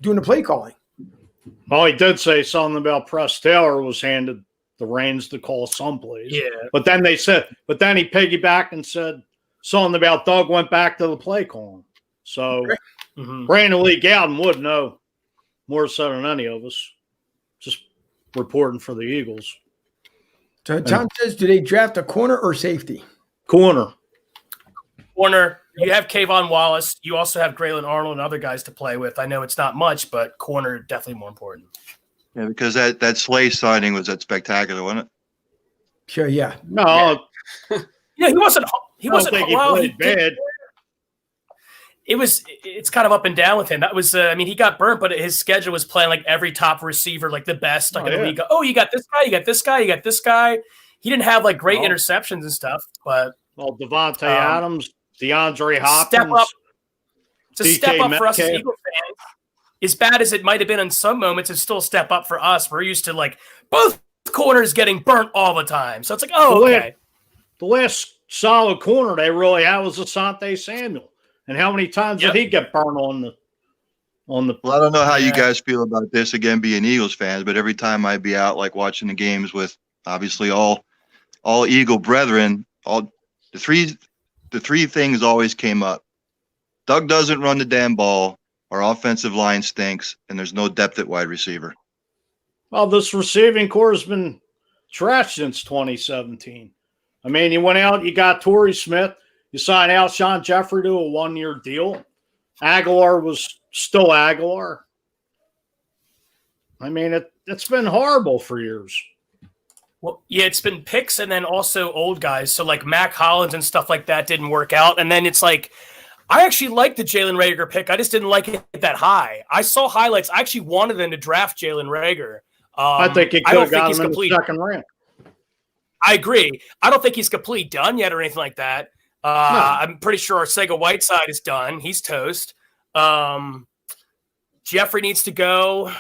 doing the play calling. Well, he did say something about Press Taylor was handed the reins to call some plays. Yeah. But then he piggybacked and said something about Doug went back to the play calling. So Brandon Lee Gowden would know more so than any of us. Just reporting for the Eagles. So Tom says, do they draft a corner or safety? Corner. You have Kayvon Wallace. You also have Grayland Arnold and other guys to play with. I know it's not much, but corner definitely more important. Yeah, because that Slay signing was that spectacular, wasn't it? Sure, yeah. No. Yeah, he wasn't. He I don't think he played bad. It's kind of up and down with him. That was, he got burnt, but his schedule was playing like every top receiver, like the best. Like in the league. Oh, you got this guy, you got this guy, you got this guy. He didn't have like great interceptions and stuff, but Devontae Adams, DeAndre Hopkins, step up. It's a DK step up for us as Metcalf. Eagle fans. As bad as it might have been in some moments, it's still a step up for us. We're used to like both corners getting burnt all the time, so it's like, okay. The last solid corner they really had was Asante Samuel. And how many times did he get burned on the? Well, I don't know how you guys feel about this, again, being Eagles fans, but every time I'd be out like watching the games with obviously all Eagle brethren, the three things always came up. Doug doesn't run the damn ball, our offensive line stinks, and there's no depth at wide receiver. Well, this receiving core has been trashed since 2017. I mean, you went out, you got Torrey Smith, you signed Alshon Jeffrey to a 1-year deal. Aguilar was still Aguilar. I mean, it's been horrible for years. Well, yeah, it's been picks and then also old guys. So like Mac Hollins and stuff like that didn't work out. And then it's like, I actually liked the Jalen Reagor pick. I just didn't like it that high. I saw highlights. I actually wanted them to draft Jalen Reagor. I think he could have got him in the second round. I agree. I don't think he's completely done yet or anything like that. No. I'm pretty sure Sega Whiteside is done. He's toast. Jeffrey needs to go.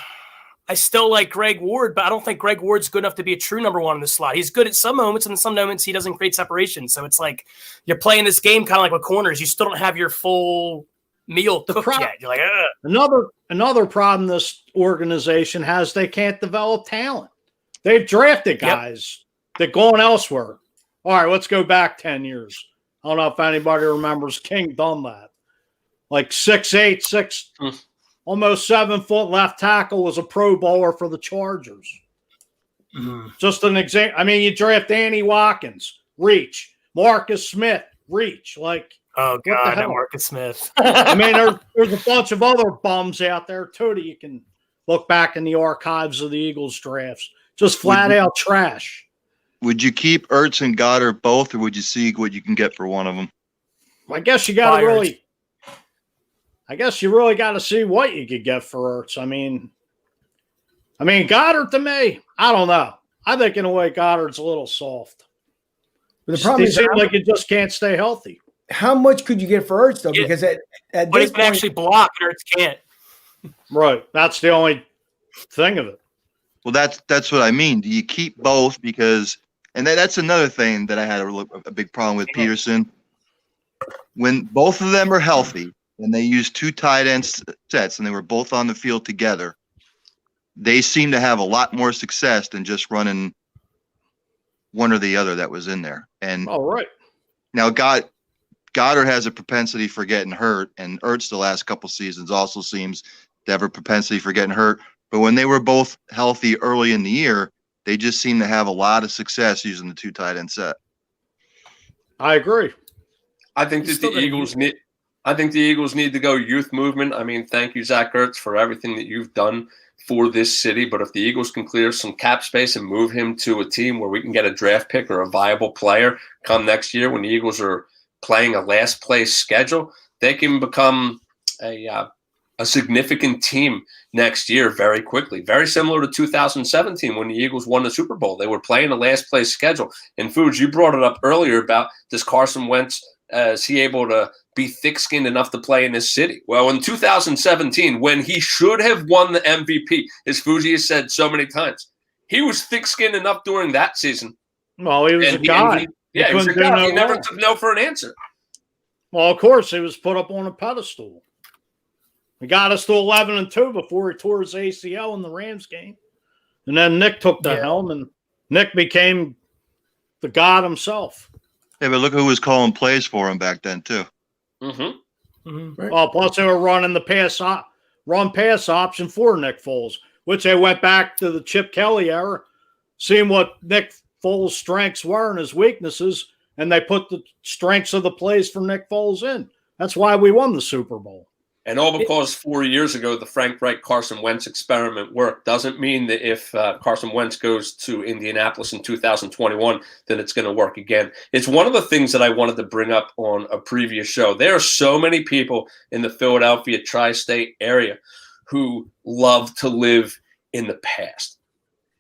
I still like Greg Ward, but I don't think Greg Ward's good enough to be a true number one in the slot. He's good at some moments, and in some moments he doesn't create separation. So it's like you're playing this game kind of like with corners. You still don't have your full meal cooked yet. You're like, ugh. Another problem this organization has, they can't develop talent. They've drafted guys that gone elsewhere. All right, let's go back 10 years. I don't know if anybody remembers King Dunlap. Like 6'8", almost 7 foot left tackle, was a Pro Bowler for the Chargers. Mm-hmm. Just an example. I mean, you draft Danny Watkins, reach. Marcus Smith, reach. Like, oh god, no Marcus Smith. I mean, there's a bunch of other bums out there too that you can look back in the archives of the Eagles drafts. Just flat out trash. Would you keep Ertz and Goddard both, or would you see what you can get for one of them? I guess you got to really. I guess you really got to see what you could get for Ertz. I mean, Goddard to me, I don't know. I think in a way Goddard's a little soft. But the problem he is, seems like he just can't stay healthy. How much could you get for Ertz though? Yeah. Because at But this he can point, actually block, and Ertz can't. Right. That's the only thing of it. Well, that's what I mean. Do you keep both? Because, and that's another thing that I had a big problem with Peterson. When both of them are healthy and they use two tight end sets and they were both on the field together, they seem to have a lot more success than just running one or the other that was in there. And all right. Now Goddard has a propensity for getting hurt, and Ertz the last couple seasons also seems to have a propensity for getting hurt. But when they were both healthy early in the year, they just seem to have a lot of success using the two tight end set. I agree. I think that the Eagles need to go youth movement. I mean, thank you, Zach Ertz, for everything that you've done for this city. But if the Eagles can clear some cap space and move him to a team where we can get a draft pick or a viable player come next year when the Eagles are playing a last place schedule, they can become a significant team next year very quickly. Very similar to 2017 when the Eagles won the Super Bowl. They were playing a last place schedule. And Fuge, you brought it up earlier about does Carson Wentz, is he able to be thick-skinned enough to play in this city? Well, in 2017, when he should have won the MVP, as Fuji has said so many times, he was thick-skinned enough during that season. Well, he was a guy. He was a guy. He never took no for an answer. Well, of course, he was put up on a pedestal. He got us to 11-2 before he tore his ACL in the Rams game. And then Nick took the helm, and Nick became the god himself. Yeah, but look who was calling plays for him back then, too. Mm-hmm. Mm-hmm. Right. Well, plus they were running the pass option for Nick Foles, which they went back to the Chip Kelly era, seeing what Nick Foles' strengths were and his weaknesses, and they put the strengths of the plays for Nick Foles in. That's why we won the Super Bowl. And all because 4 years ago, the Frank Reich Carson Wentz experiment worked doesn't mean that if Carson Wentz goes to Indianapolis in 2021, then it's going to work again. It's one of the things that I wanted to bring up on a previous show. There are so many people in the Philadelphia tri-state area who love to live in the past.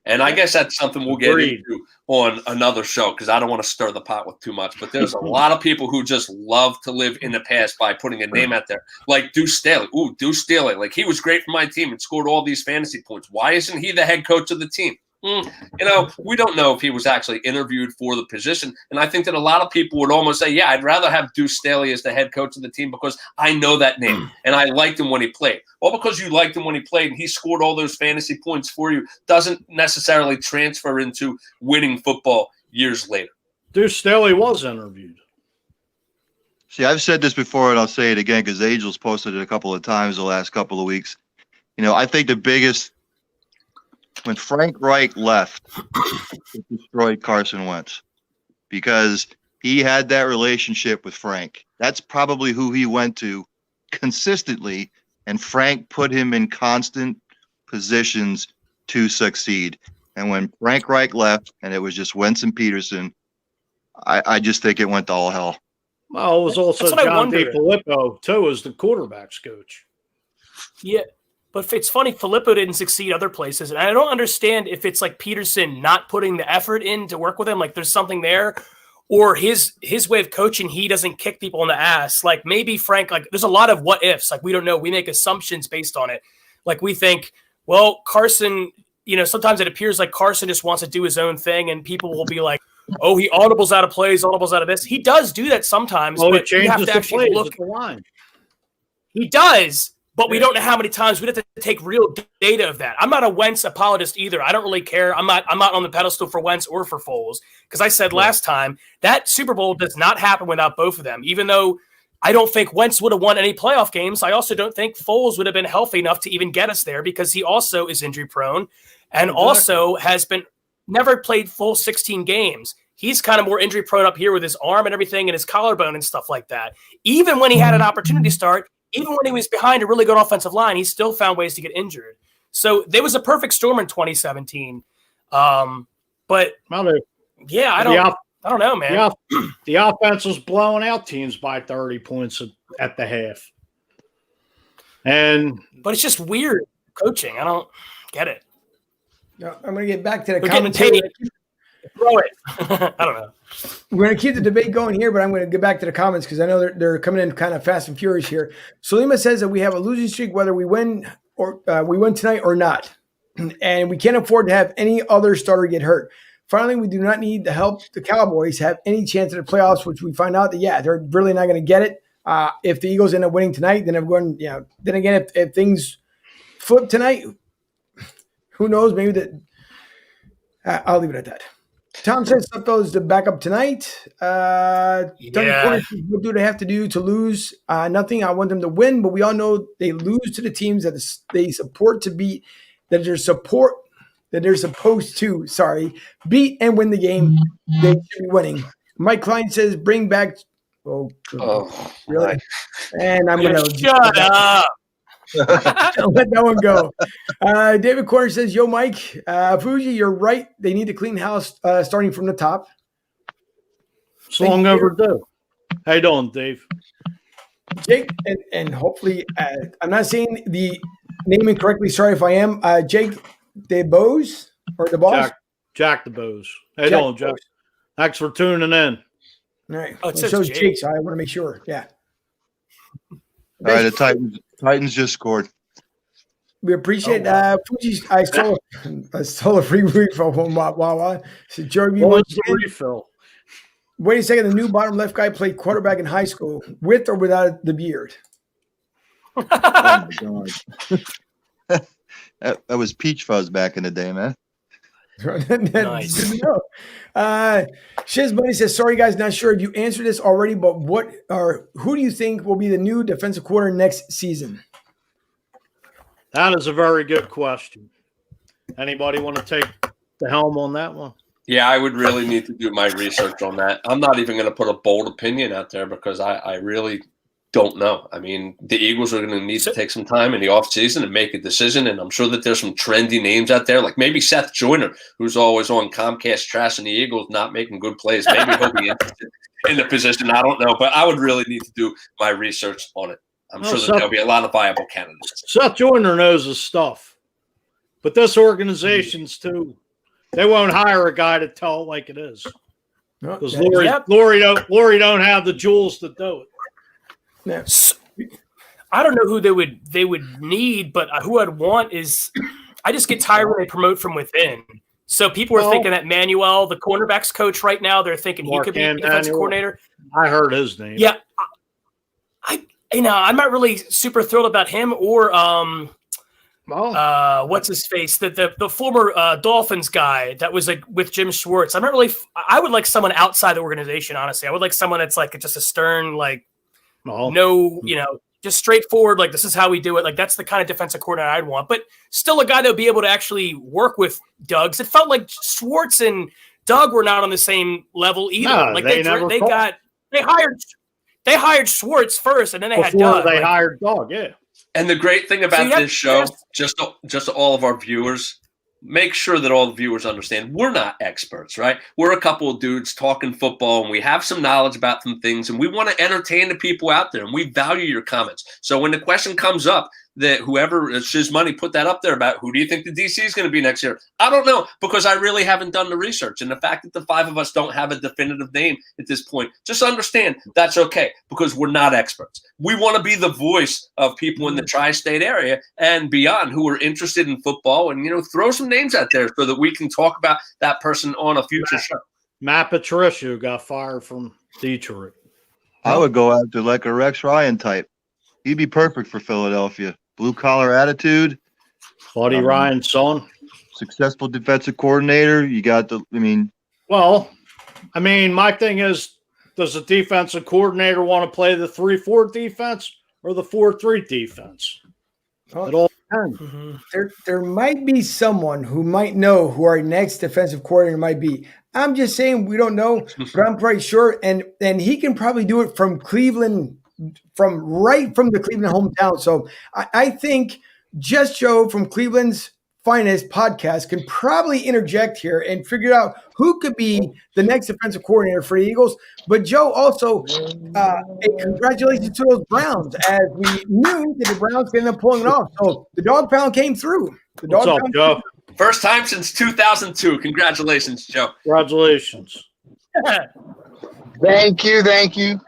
And I guess that's something we'll get into on another show because I don't want to stir the pot with too much. But there's a lot of people who just love to live in the past by putting a name out there. Like Deuce Staley. Ooh, Deuce Staley. Like he was great for my team and scored all these fantasy points. Why isn't he the head coach of the team? We don't know if he was actually interviewed for the position. And I think that a lot of people would almost say, yeah, I'd rather have Deuce Staley as the head coach of the team because I know that name and I liked him when he played. Well, because you liked him when he played and he scored all those fantasy points for you doesn't necessarily transfer into winning football years later. Deuce Staley was interviewed. See, I've said this before and I'll say it again because Angels posted it a couple of times the last couple of weeks. You know, I think the biggest – when Frank Reich left, it destroyed Carson Wentz because he had that relationship with Frank. That's probably who he went to consistently and Frank put him in constant positions to succeed. And when Frank Reich left and it was just Wentz and Peterson, I just think it went to all hell. Well, it was also That's what I John wondered. DeFilippo, too, as the quarterback's coach. Yeah. But it's funny, Filippo didn't succeed other places. And I don't understand if it's like Peterson not putting the effort in to work with him, like there's something there, or his way of coaching, he doesn't kick people in the ass. Like maybe Frank, like there's a lot of what ifs. Like we don't know. We make assumptions based on it. Like we think, well, Carson, sometimes it appears like Carson just wants to do his own thing, and people will be like, oh, he audibles out of plays, audibles out of this. He does do that sometimes, Well, he but you have changes to the actually plays look. at the line. He does, but we don't know how many times we'd have to take real data of that. I'm not a Wentz apologist either. I don't really care. I'm not on the pedestal for Wentz or for Foles, because I said last time that Super Bowl does not happen without both of them. Even though I don't think Wentz would have won any playoff games, I also don't think Foles would have been healthy enough to even get us there, because he also is injury prone and also has been never played full 16 games. He's kind of more injury prone up here with his arm and everything and his collarbone and stuff like that. Even when he had an opportunity to start, even when he was behind a really good offensive line, he still found ways to get injured. So there was a perfect storm in 2017. But Well, yeah, I don't know, man. the offense was blowing out teams by 30 points at the half. But it's just weird coaching. I don't get it. No, I'm going to get back to the They're getting commentary. paid. Throw it. I don't know. We're going to keep the debate going here, but I'm going to get back to the comments because I know they're coming in kind of fast and furious here. Salima says that we have a losing streak whether we win or we win tonight or not, and we can't afford to have any other starter get hurt. Finally, we do not need to help the Cowboys have any chance at the playoffs, which we find out that they're really not going to get it. If the Eagles end up winning tonight, then everyone, then again, if things flip tonight, who knows? Maybe that. I'll leave it at that. Tom says Sutto's the backup tonight. What do they have to do to lose? Nothing. I want them to win, but we all know they lose to the teams that they support to beat, that they're supposed to, beat and win the game. They should be winning. Mike Klein says, bring back. Oh really? My. And I'm going to shut up. I'll let that one go. David Corner says, yo, Mike, Fuji, you're right. They need to clean house starting from the top. It's long overdue. How you doing, Dave? Jake, and hopefully, I'm not saying the name incorrectly. Sorry if I am. Jake DeBose or DeBose? Jack DeBose. How you doing, Jack? Thanks for tuning in. All right. Oh, it So says Jake, so I want to make sure. Yeah. All right, the Titans just scored. We appreciate Fuji. I stole a free week from Wawa. So Jordan, What's the refill? wait a second. The new bottom left guy played quarterback in high school with or without the beard. Oh my god, that was Peach Fuzz back in the day, man. Nice. Good to know. Shiz Bunny says, sorry guys, not sure if you answered this already, but who do you think will be the new defensive coordinator next season? That is a very good question. Anybody want to take the helm on that one? Yeah, I would really need to do my research on that. I'm not even going to put a bold opinion out there because I really don't know. I mean, the Eagles are going to need to take some time in the offseason and make a decision, and I'm sure that there's some trendy names out there, like maybe Seth Joyner, who's always on Comcast trashing the Eagles, not making good plays. Maybe he'll be interested in the position. I don't know, but I would really need to do my research on it. I'm sure that there'll be a lot of viable candidates. Seth Joyner knows his stuff, but this organization's too. They won't hire a guy to tell it like it is because Lori don't have the jewels to do it. Yeah. I don't know who they would need, but who I'd want is I just get tired when they promote from within. So people are thinking that Manuel, the cornerbacks coach right now, they're thinking he could be a defensive coordinator. I heard his name. Yeah. I'm not really super thrilled about him or what's his face? The former Dolphins guy that was like with Jim Schwartz. I'm not really I would like someone outside the organization, honestly. I would like someone that's like just a stern, like just straightforward, like this is how we do it. Like that's the kind of defensive coordinator I'd want, but still a guy that would be able to actually work with Doug. It felt like Schwartz and Doug were not on the same level either. No, like they hired Schwartz first, and then they had before Doug. they hired Doug. Yeah, And the great thing about So this show, just to all of our viewers, make sure that all the viewers understand we're not experts, right? We're a couple of dudes talking football, and we have some knowledge about some things, and we want to entertain the people out there, and we value your comments. So when the question comes up that whoever Shiz Money put that up there about who do you think the DC is going to be next year, I don't know, because I really haven't done the research. And the fact that the five of us don't have a definitive name at this point, just understand that's okay, because we're not experts. We want to be the voice of people in the tri-state area and beyond who are interested in football, and throw some names out there so that we can talk about that person on a future show. Matt Patricia, who got fired from Detroit. I would go after like a Rex Ryan type. He'd be perfect for Philadelphia. Blue collar attitude. Buddy Ryan's son. Successful defensive coordinator. You got Well, my thing is, does the defensive coordinator want to play the 3-4 defense or the 4-3 defense? It all depends. There might be someone who might know who our next defensive coordinator might be. I'm just saying we don't know, but I'm pretty sure. And he can probably do it from Cleveland, from the Cleveland hometown. So I think Just Joe from Cleveland's Finest podcast can probably interject here and figure out who could be the next defensive coordinator for the Eagles. But Joe, also, congratulations to those Browns, as we knew that the Browns could end up pulling it off. So the dog pound came through. What's up, Joe? First time since 2002. Congratulations, Joe. Congratulations. Thank you.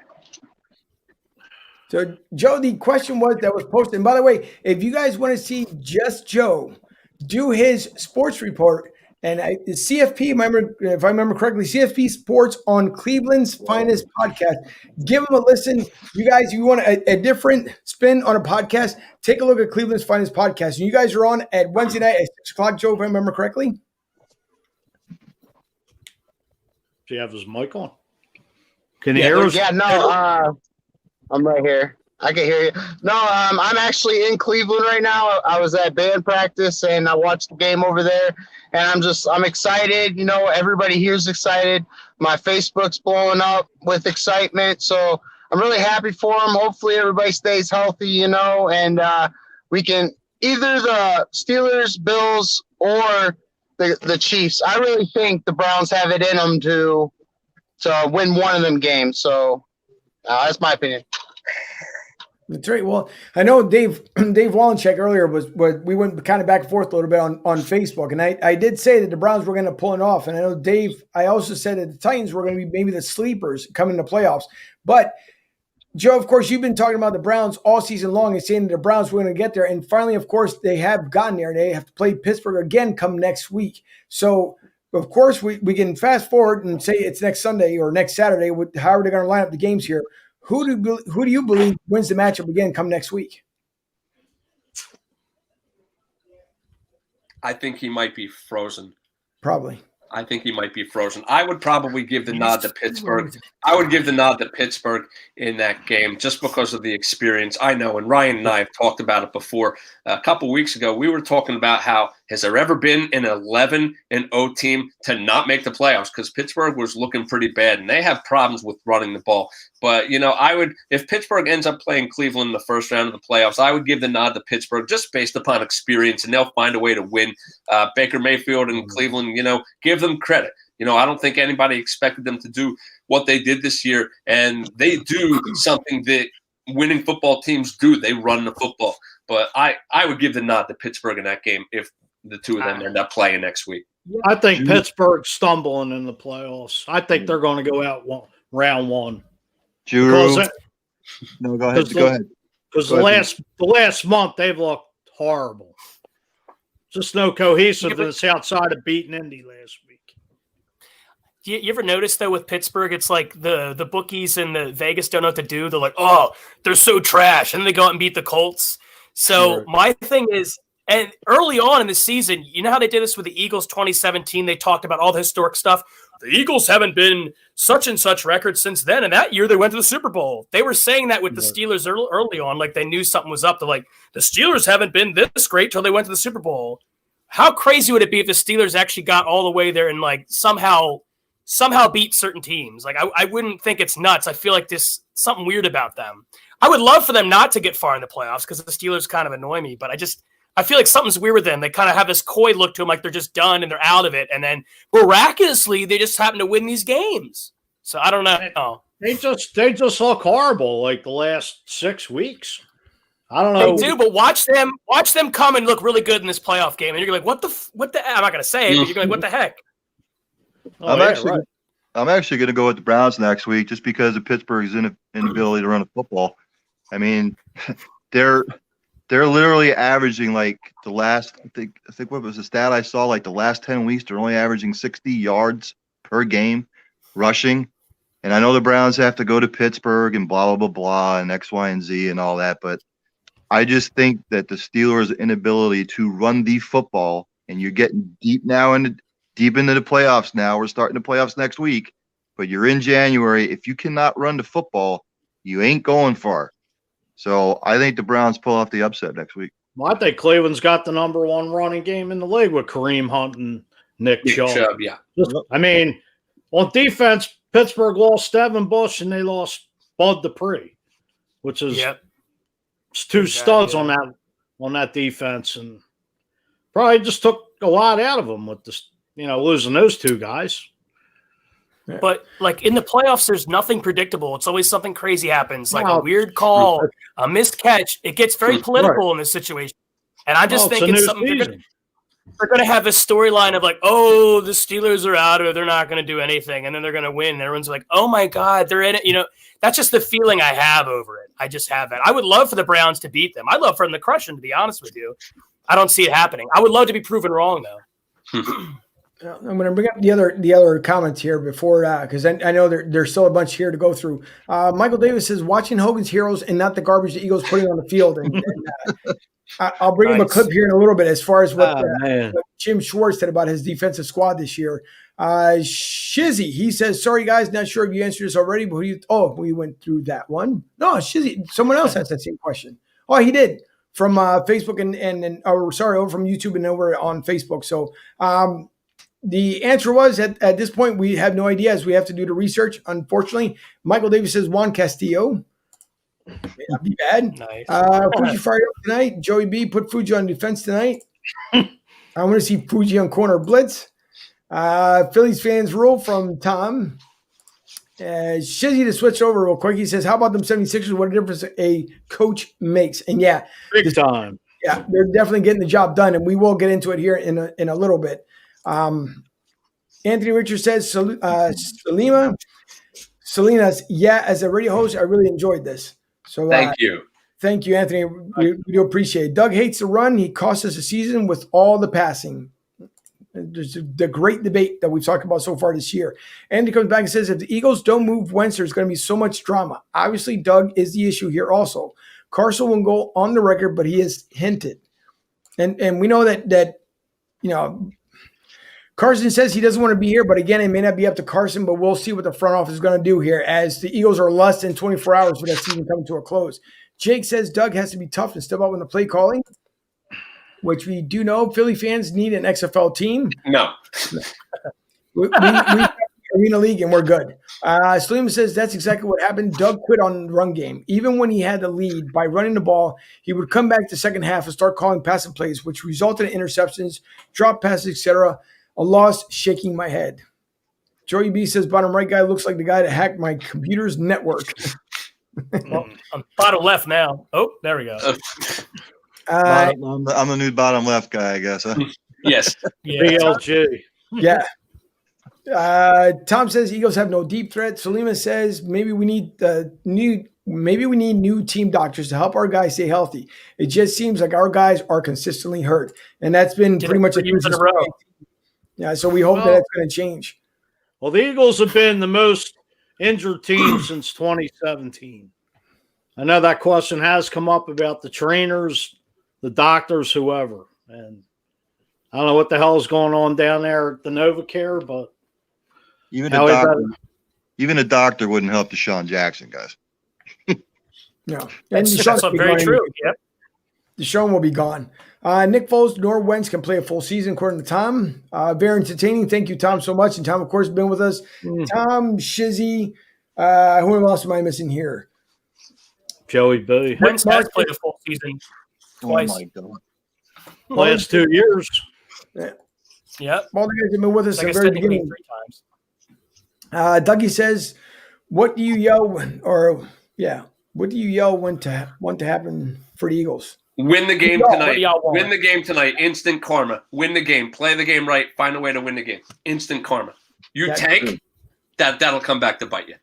So, Joe, the question that was posted, and by the way, if you guys want to see Just Joe do his sports report, and CFP, if I remember correctly, CFP Sports on Cleveland's Finest podcast, give him a listen. You guys, you want a different spin on a podcast, take a look at Cleveland's Finest podcast. And you guys are on at Wednesday night at 6 o'clock, Joe, if I remember correctly. Do you have his mic on? Can you hear us? Yeah, no, I'm right here. I can hear you. No, I'm actually in Cleveland right now. I was at band practice and I watched the game over there, and I'm excited. Everybody here's excited. My Facebook's blowing up with excitement. So I'm really happy for them. Hopefully everybody stays healthy, and we can either the Steelers, Bills, or the Chiefs. I really think the Browns have it in them to win one of them games. So that's my opinion. That's right. Well, I know Dave Wallencheck earlier we went kind of back and forth a little bit on Facebook, and I did say that the Browns were going to pull it off, and I know Dave, I also said that the Titans were going to be maybe the sleepers coming to playoffs. But Joe, of course, you've been talking about the Browns all season long and saying that the Browns were going to get there, and finally, of course, they have gotten there. They have to play Pittsburgh again come next week. So, of course, we can fast forward and say it's next Sunday or next Saturday. However they're going to line up the games here. Who do you believe wins the matchup again come next week? I think he might be frozen. Probably. I think he might be frozen. I would probably give the nod to Pittsburgh. I would give the nod to Pittsburgh in that game just because of the experience. I know, and Ryan and I have talked about it before. A couple weeks ago, we were talking about how has there ever been an 11-0 team to not make the playoffs, because Pittsburgh was looking pretty bad, and they have problems with running the ball. But, I would, if Pittsburgh ends up playing Cleveland in the first round of the playoffs, I would give the nod to Pittsburgh just based upon experience, and they'll find a way to win. Baker Mayfield and Cleveland, give them credit. I don't think anybody expected them to do what they did this year, and they do something that winning football teams do. They run the football. But I would give the nod to Pittsburgh in that game if the two of them end up playing next week. I think Pittsburgh's stumbling in the playoffs. I think they're going to go out round one. Drew. No, go ahead. Go ahead. Because the last month they've looked horrible. Just no cohesiveness outside of beating Indy last week. You ever notice, though, with Pittsburgh, it's like the bookies and the Vegas don't know what to do. They're like, oh, they're so trash. And then they go out and beat the Colts. So my thing is, and early on in the season, you know how they did this with the Eagles 2017? They talked about all the historic stuff. The Eagles haven't been such and such records since then. And that year they went to the Super Bowl. They were saying that with the Steelers early on, like they knew something was up. They're like, the Steelers haven't been this great till they went to the Super Bowl. How crazy would it be if the Steelers actually got all the way there and like somehow somehow beat certain teams. Like I wouldn't think it's nuts. I feel like there's something weird about them. I would love for them not to get far in the playoffs because the Steelers kind of annoy me, but I feel like something's weird with them. They kind of have this coy look to them, like they're just done and they're out of it. And then miraculously, they just happen to win these games. So I don't know. They just look horrible like the last 6 weeks. I don't know. They do, but watch them come and look really good in this playoff game, and you're like, what the? I'm not gonna say it, but you're like, what the heck? I'm actually going to go with the Browns next week just because of Pittsburgh's inability to run a football. I mean, they're literally averaging like the last I think what was the stat I saw, like the last 10 weeks they're only averaging 60 yards per game rushing. And I know the Browns have to go to Pittsburgh and blah, blah, blah, blah, and X, Y, and Z and all that. But I just think that the Steelers' inability to run the football, and you're getting deep into the playoffs now. We're starting the playoffs next week. But you're in January. If you cannot run the football, you ain't going far. So I think the Browns pull off the upset next week. Well, I think Cleveland's got the number one running game in the league with Kareem Hunt and Nick Chubb. Yeah. I mean, on defense, Pittsburgh lost Devin Bush and they lost Bud Dupree, which is two studs on that defense, and probably just took a lot out of them with this, losing those two guys. But like in the playoffs, there's nothing predictable. It's always something crazy happens, like a weird call, a missed catch. It gets very political in this situation, and I'm just thinking something. They're going to have a storyline of like, oh, the Steelers are out or they're not going to do anything. And then they're going to win. And everyone's like, oh my God, they're in it. That's just the feeling I have over it. I just have that. I would love for the Browns to beat them. I'd love for them to crush them, to be honest with you. I don't see it happening. I would love to be proven wrong though. I'm going to bring up the other comments here before because I know there's still a bunch here to go through. Michael Davis says, watching Hogan's Heroes and not the garbage the Eagles putting on the field. And I'll bring him a clip here in a little bit as far as what Jim Schwartz said about his defensive squad this year. Shizzy, he says, sorry, guys, not sure if you answered this already, but we went through that one. No, Shizzy, someone else has that same question. Oh, he did from Facebook over from YouTube and over on Facebook. So the answer was at this point, we have no idea as we have to do the research. Unfortunately, Michael Davis says Juan Castillo. May not be bad. Nice. Fuji fired up tonight. Joey B put Fuji on defense tonight. I want to see Fuji on corner blitz. Phillies fans rule from Tom. Shizzy to switch over real quick. He says, how about them 76ers? What a difference a coach makes. And big time. Yeah, they're definitely getting the job done. And we will get into it here in a little bit. Anthony Richards says, Selena's, as a radio host, I really enjoyed this. So thank you, Anthony. We do appreciate it. Doug hates the run. He cost us a season with all the passing. There's the great debate that we've talked about so far this year. Andy comes back and says, if the Eagles don't move Wentz, there's going to be so much drama. Obviously, Doug is the issue here also. Carson will go on the record, but he has hinted. And we know that Carson says he doesn't want to be here, but again, it may not be up to Carson, but we'll see what the front office is going to do here as the Eagles are less than 24 hours for that season coming to a close. Jake says Doug has to be tough and step up in the play calling, which we do know Philly fans need an XFL team. No. we Arena League and we're good. Slim says that's exactly what happened. Doug quit on the run game. Even when he had the lead by running the ball, he would come back the second half and start calling passing plays, which resulted in interceptions, drop passes, etc. A loss, shaking my head. Joey B says, bottom right guy looks like the guy that hacked my computer's network. Well, I'm bottom left now. Oh, there we go. I'm the new bottom left guy, I guess. Huh? Yes. BLG. Yeah. Tom says Eagles have no deep threat. Salima says maybe we need new team doctors to help our guys stay healthy. It just seems like our guys are consistently hurt, and that's been pretty much a year in a row. Yeah, so we hope that's going to change. Well, the Eagles have been the most injured team since 2017. I know that question has come up about the trainers, the doctors, whoever. And I don't know what the hell is going on down there at the NovaCare, but even a doctor wouldn't help Deshaun Jackson, guys. No. That's very true. Yep. Deshaun will be gone. Nick Foles nor Wentz can play a full season, according to Tom. Very entertaining. Thank you, Tom, so much. And Tom, of course, has been with us. Tom, Shizzy. Who else am I missing here? Joey B. Wentz has played a full season twice. Oh my God. Last 2 years. Yep. All the guys have been with us Like I at the very said, he played beginning. 3 times. Dougie says, what do you yell when want to happen for the Eagles? Win the game What do tonight. y'all want? Win the game tonight. Instant karma. Win the game. Play the game right. Find a way to win the game. Instant karma. You That's tank, true. that'll come back to bite you.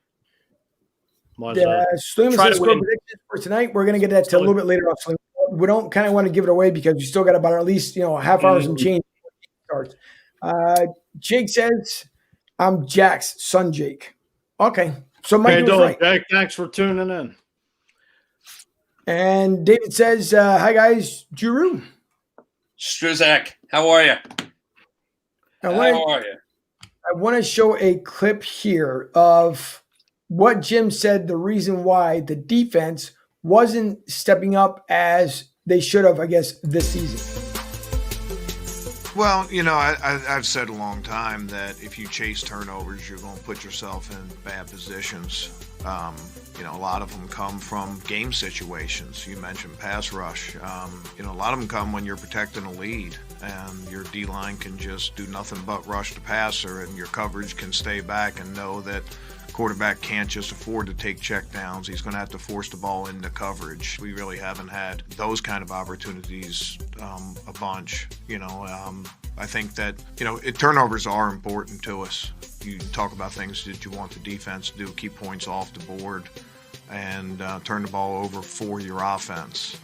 Why's that? Slim Try says to score win. predictions for tonight. We're going to get that to a little bit later on. Slim. We don't kind of want to give it away because we still got about at least half hours and change before it starts. Jake says, I'm Jack's son, Jake. Okay. So How Mike you was doing, right. Jack? Thanks for tuning in. And David says, hi, guys. Juru. Strizak, how are you? I How are you? want to show a clip here of what Jim said, the reason why the defense wasn't stepping up as they should have, I guess, this season. Well, I've said a long time that if you chase turnovers, you're going to put yourself in bad positions. A lot of them come from game situations. You mentioned pass rush. A lot of them come when you're protecting a lead and your D-line can just do nothing but rush the passer and your coverage can stay back and know that quarterback can't just afford to take checkdowns. He's going to have to force the ball into coverage. We really haven't had those kind of opportunities a bunch. I think that, turnovers are important to us. You talk about things that you want the defense to do, keep points off the board, and turn the ball over for your offense.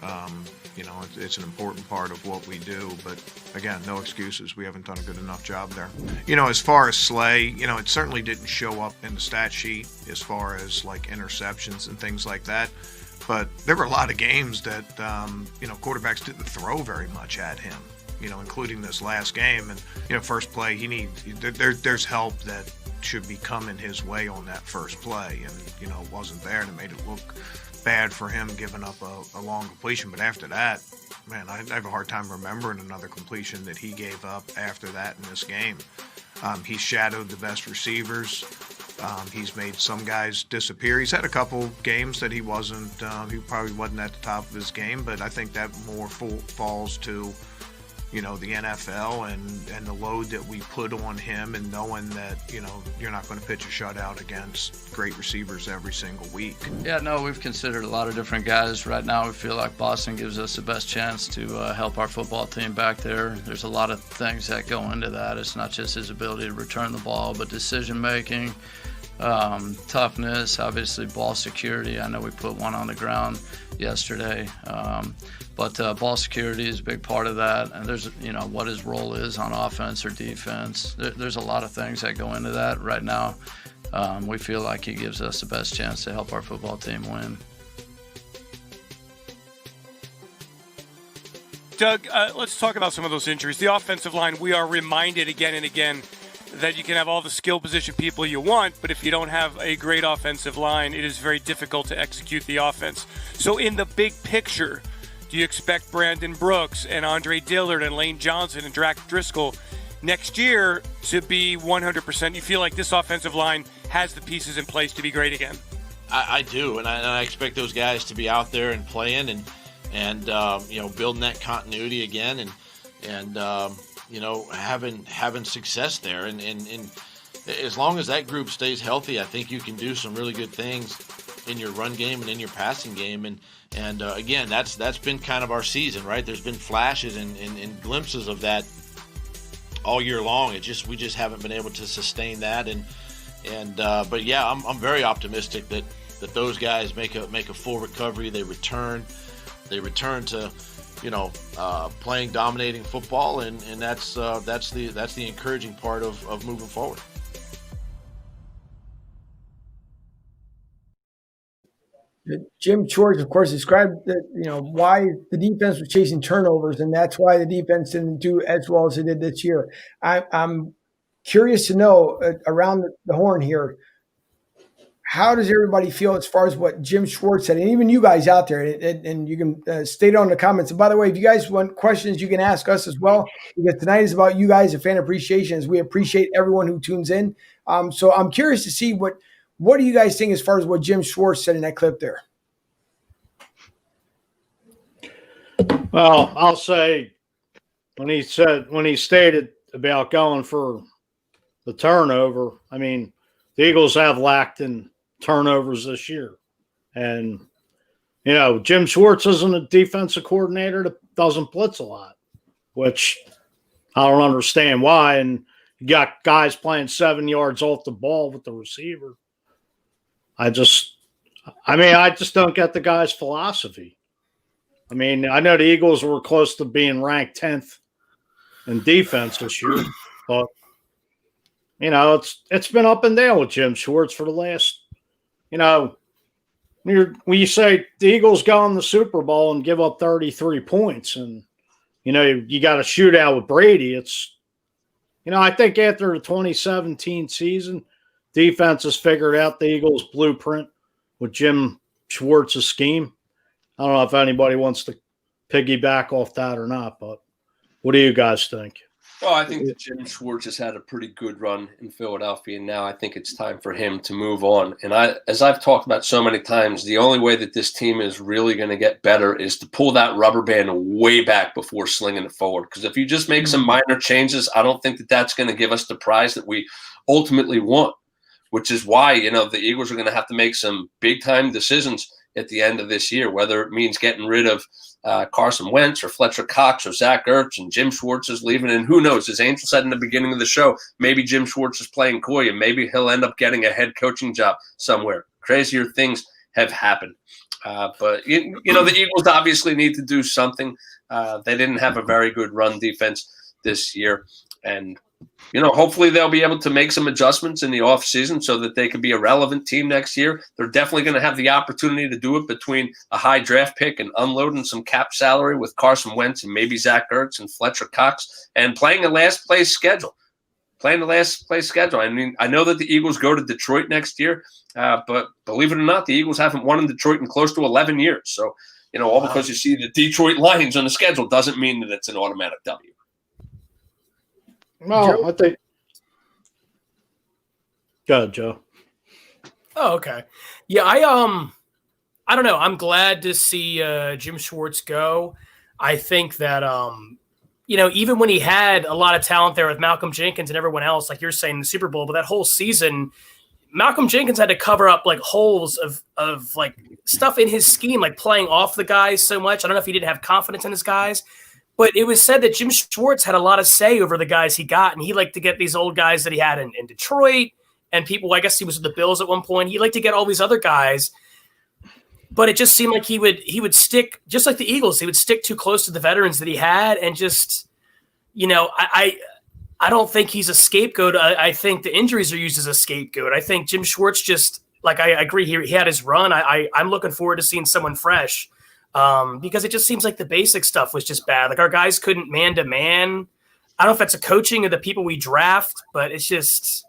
It's an important part of what we do, but again, no excuses. We haven't done a good enough job there. As far as Slay, it certainly didn't show up in the stat sheet as far as like interceptions and things like that. But there were a lot of games that, quarterbacks didn't throw very much at him, including this last game. And, first play, there's help that should be coming his way on that first play. And, it wasn't there and it made it look bad for him giving up a long completion. But after that, man, I have a hard time remembering another completion that he gave up after that in this game. He shadowed the best receivers. He's made some guys disappear. He's had a couple games that he probably wasn't at the top of his game, but I think that more falls to, the NFL and the load that we put on him and knowing that, you're not going to pitch a shutout against great receivers every single week. Yeah, no, we've considered a lot of different guys. Right now, we feel like Boston gives us the best chance to help our football team back there. There's a lot of things that go into that. It's not just his ability to return the ball, but decision-making, toughness, obviously ball security. I know we put one on the ground yesterday, but ball security is a big part of that. And there's, what his role is on offense or defense. There's a lot of things that go into that. Right now, we feel like he gives us the best chance to help our football team win. Doug, let's talk about some of those injuries. The offensive line, we are reminded again and again that you can have all the skill position people you want, but if you don't have a great offensive line, it is very difficult to execute the offense. So in the big picture, do you expect Brandon Brooks and Andre Dillard and Lane Johnson and Drac Driscoll next year to be 100%? You feel like this offensive line has the pieces in place to be great again? I do, and I expect those guys to be out there and playing and building that continuity again and having success there. And as long as that group stays healthy, I think you can do some really good things in your run game and in your passing game. And again, that's been kind of our season, right? There's been flashes and glimpses of that all year long. We just haven't been able to sustain that. But yeah, I'm very optimistic that those guys make a full recovery. They return to playing dominating football, and that's the encouraging part of moving forward. Jim George, of course, described why the defense was chasing turnovers, and that's why the defense didn't do as well as it did this year. I'm curious to know, around the horn here, how does everybody feel as far as what Jim Schwartz said, and even you guys out there, and you can state it on the comments. And by the way, if you guys want questions, you can ask us as well, because tonight is about you guys and fan appreciation, as we appreciate everyone who tunes in. So I'm curious to see what do you guys think as far as what Jim Schwartz said in that clip there? Well, I'll say when he stated about going for the turnover, I mean, the Eagles have lacked in turnovers this year. And, Jim Schwartz isn't a defensive coordinator that doesn't blitz a lot, which I don't understand why. And you got guys playing 7 yards off the ball with the receiver. I just don't get the guy's philosophy. I mean, I know the Eagles were close to being ranked 10th in defense this year, but it's been up and down with Jim Schwartz for the last, when you say the Eagles go in the Super Bowl and give up 33 points and, you got a shootout with Brady. It's, I think after the 2017 season, defense has figured out the Eagles' blueprint with Jim Schwartz's scheme. I don't know if anybody wants to piggyback off that or not, but what do you guys think? Well, I think that Jim Schwartz has had a pretty good run in Philadelphia, and now I think it's time for him to move on. And as I've talked about so many times, the only way that this team is really going to get better is to pull that rubber band way back before slinging it forward. Because if you just make some minor changes, I don't think that that's going to give us the prize that we ultimately want, which is why, the Eagles are going to have to make some big-time decisions at the end of this year, whether it means getting rid of Carson Wentz or Fletcher Cox or Zach Ertz, and Jim Schwartz is leaving. And who knows, as Angel said in the beginning of the show, maybe Jim Schwartz is playing coy and maybe he'll end up getting a head coaching job somewhere. Crazier things have happened. But the Eagles obviously need to do something. They didn't have a very good run defense this year. And hopefully they'll be able to make some adjustments in the offseason so that they can be a relevant team next year. They're definitely going to have the opportunity to do it between a high draft pick and unloading some cap salary with Carson Wentz and maybe Zach Ertz and Fletcher Cox and playing a last place schedule. I mean, I know that the Eagles go to Detroit next year, but believe it or not, the Eagles haven't won in Detroit in close to 11 years. So, all because you see the Detroit Lions on the schedule doesn't mean that it's an automatic W. No, I think. Go ahead, Joe. Oh, okay. Yeah, I don't know. I'm glad to see Jim Schwartz go. I think that even when he had a lot of talent there with Malcolm Jenkins and everyone else, like you're saying, in the Super Bowl, but that whole season, Malcolm Jenkins had to cover up like holes of like stuff in his scheme, like playing off the guys so much. I don't know if he didn't have confidence in his guys. But it was said that Jim Schwartz had a lot of say over the guys he got, and he liked to get these old guys that he had in Detroit and people. I guess he was with the Bills at one point. He liked to get all these other guys, but it just seemed like he would stick, just like the Eagles. He would stick too close to the veterans that he had, and just I don't think he's a scapegoat. I think the injuries are used as a scapegoat. I think Jim Schwartz just I agree he had his run. I'm looking forward to seeing someone fresh. Because it just seems like the basic stuff was just bad. Like our guys couldn't man to man. I don't know if that's a coaching of the people we draft, but it's just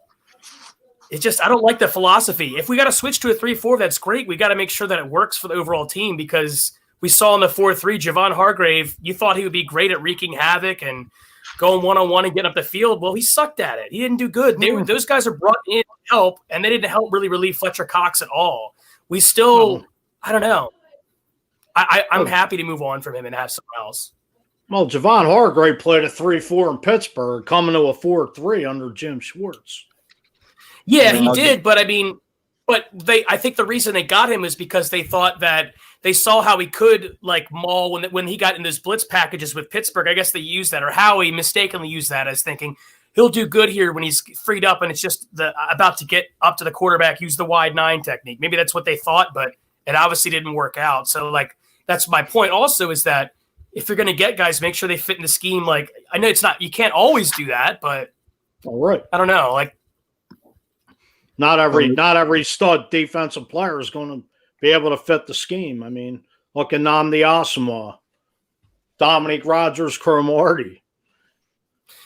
I don't like the philosophy. If we got to switch to a 3-4, that's great. We got to make sure that it works for the overall team, because we saw in the 4-3, Javon Hargrave, you thought he would be great at wreaking havoc and going one-on-one and getting up the field. Well, he sucked at it. He didn't do good. Those guys are brought in to help, and they didn't help really relieve Fletcher Cox at all. We still, I don't know. I'm happy to move on from him and have someone else. Well, Javon Hargrave played a 3-4 in Pittsburgh, coming to a 4-3 under Jim Schwartz. Yeah, he did, but I think the reason they got him was because they thought that they saw how he could like maul when he got in those blitz packages with Pittsburgh. I guess they used that, or Howie mistakenly used that as thinking he'll do good here when he's freed up and it's just about to get up to the quarterback, use the wide 9 technique. Maybe that's what they thought, but it obviously didn't work out. So that's my point also, is that if you're going to get guys, make sure they fit in the scheme. Like, I know you can't always do that, but all right. I don't know. Like, not every stud defensive player is going to be able to fit the scheme. I mean, look at Nnamdi Asomugha, Dominique Rodgers-Cromartie.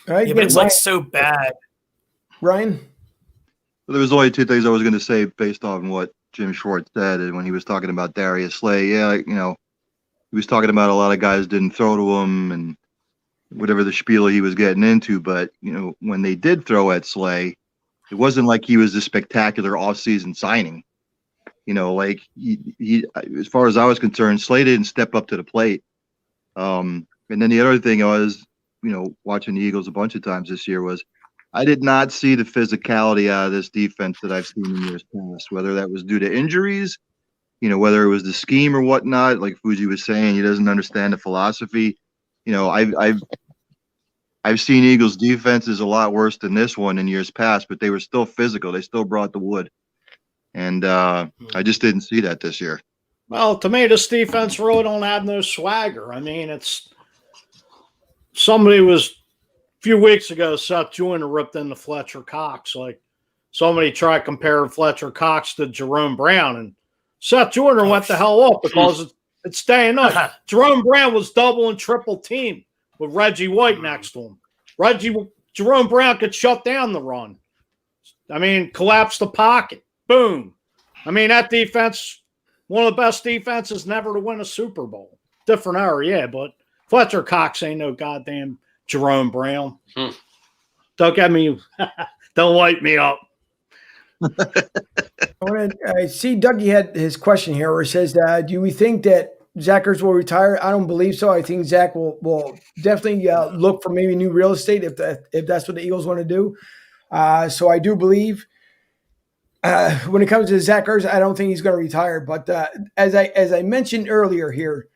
Yeah, but it's like so bad. Ryan? There was only two things I was going to say based on what Jim Schwartz said, and when he was talking about Darius Slay. Yeah, you know, he was talking about a lot of guys didn't throw to him and whatever the spiel he was getting into. But you know, when they did throw at Slay, it wasn't like he was a spectacular offseason signing. You know, like he, as far as I was concerned, Slay didn't step up to the plate. And then the other thing was, you know, watching the Eagles a bunch of times this year was, I did not see the physicality out of this defense that I've seen in years past, whether that was due to injuries, you know, whether it was the scheme or whatnot. Like Fuji was saying, he doesn't understand the philosophy. You know, I've seen Eagles defenses a lot worse than this one in years past, but they were still physical. They still brought the wood. And I just didn't see that this year. Well, to me, this defense really don't have no swagger. I mean, it's somebody was a few weeks ago, Seth Joyner ripped into Fletcher Cox. Like somebody tried comparing Fletcher Cox to Jerome Brown, and Seth Joyner went the hell up because it's staying up. Jerome Brown was double and triple team with Reggie White next to him. Jerome Brown could shut down the run. I mean, collapse the pocket. Boom. I mean, that defense, one of the best defenses never to win a Super Bowl. Different era, yeah, but Fletcher Cox ain't no goddamn Jerome Brown. Don't get me, don't light me up. I see Dougie had his question here where it says, do we think that Zach Ertz will retire? I don't believe so. I think Zach will definitely look for maybe new real estate if that's what the Eagles want to do. So I do believe when it comes to Zach Ertz, I don't think he's going to retire. But as I mentioned earlier here,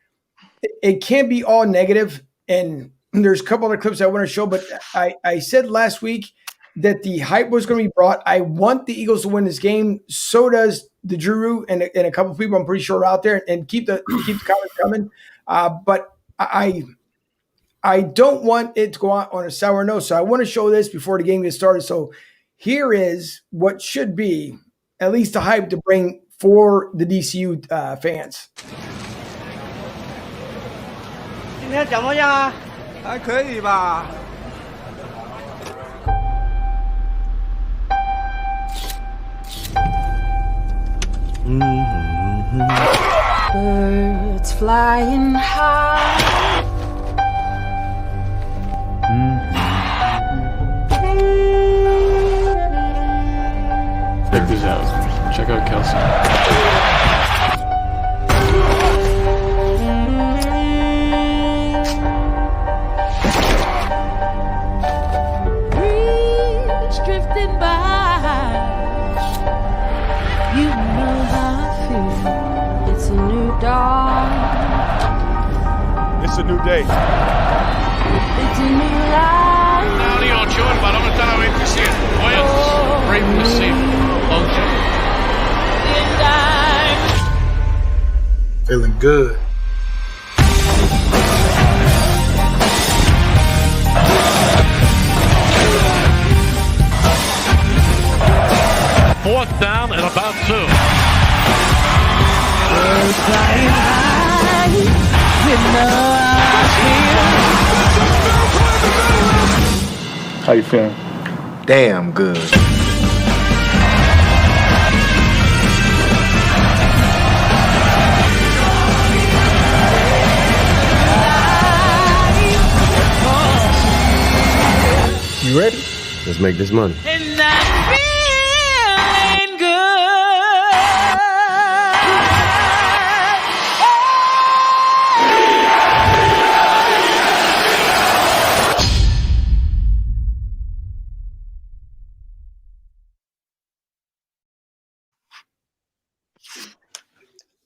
it can't be all negative. And there's a couple other clips I want to show, but I said last week that the hype was going to be brought. I want the Eagles to win this game. So does the Drew and a couple of people I'm pretty sure are out there, and keep the comments coming. But I don't want it to go out on a sour note. So I want to show this before the game gets started. So here is what should be at least a hype to bring for the DCU fans. 今天怎么样啊？还可以吧。Birds flying high. Check this out. Check out Kelsey. Breeze drifting by. You know how I feel. It's a new dawn. It's a new day. It's a new life. Now Leon Jordan, balón está a la 27. Wales, great receiver. Long jump. Feeling good. Fourth down and about 2. Birds flying high. You know how I feel. How you feeling? Damn good. You ready? Let's make this money. And I'm feeling good.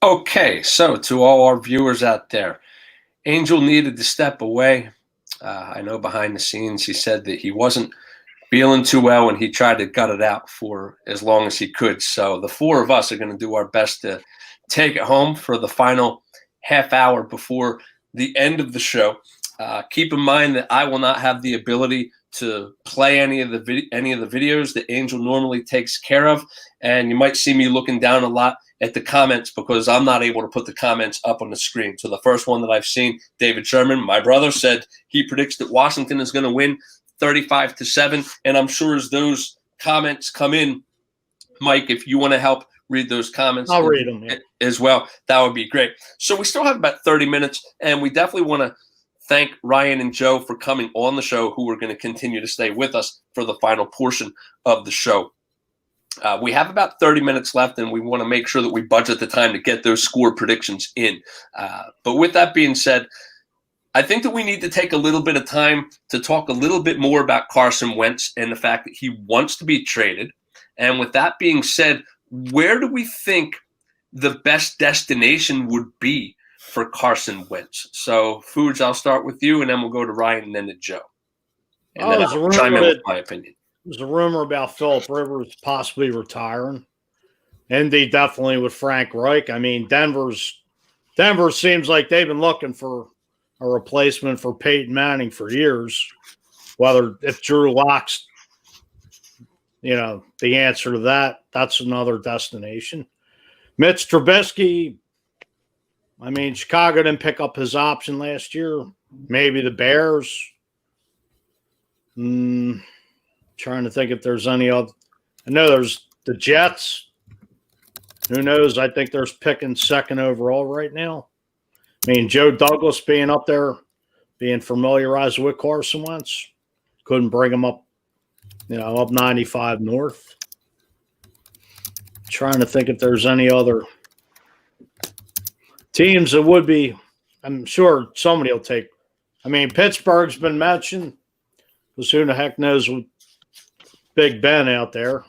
Okay, so to all our viewers out there, Angel needed to step away. I know behind the scenes he said that he wasn't feeling too well and he tried to gut it out for as long as he could. So the four of us are going to do our best to take it home for the final half hour before the end of the show. Keep in mind that I will not have the ability to play any of the videos that Angel normally takes care of, and you might see me looking down a lot at the comments because I'm not able to put the comments up on the screen. So the first one that I've seen, David Sherman, my brother, said he predicts that Washington is going to win 35-7, and I'm sure as those comments come in, Mike, if you want to help read those comments, I'll read them as well, that would be great. So we still have about 30 minutes, and we definitely want to thank Ryan and Joe for coming on the show, who are going to continue to stay with us for the final portion of the show. We have about 30 minutes left, and we want to make sure that we budget the time to get those score predictions in. But with that being said, I think that we need to take a little bit of time to talk a little bit more about Carson Wentz and the fact that he wants to be traded. And with that being said, where do we think the best destination would be for Carson Wentz? So, Fuge, I'll start with you, and then we'll go to Ryan and then to Joe. And then I'll chime in with my opinion. There's a rumor about Phillip Rivers possibly retiring. Indy definitely with Frank Reich. I mean, Denver seems like they've been looking for a replacement for Peyton Manning for years. Whether if Drew Lock's, the answer to that, that's another destination. Mitch Trubisky, I mean, Chicago didn't pick up his option last year. Maybe the Bears. Trying to think if there's any other. I know there's the Jets. Who knows? I think they're picking second overall right now. I mean, Joe Douglas being up there, being familiarized with Carson Wentz, couldn't bring him up, up 95 north. Trying to think if there's any other teams that would be. I'm sure somebody will take. I mean, Pittsburgh's been mentioned. Because who the heck knows with Big Ben out there.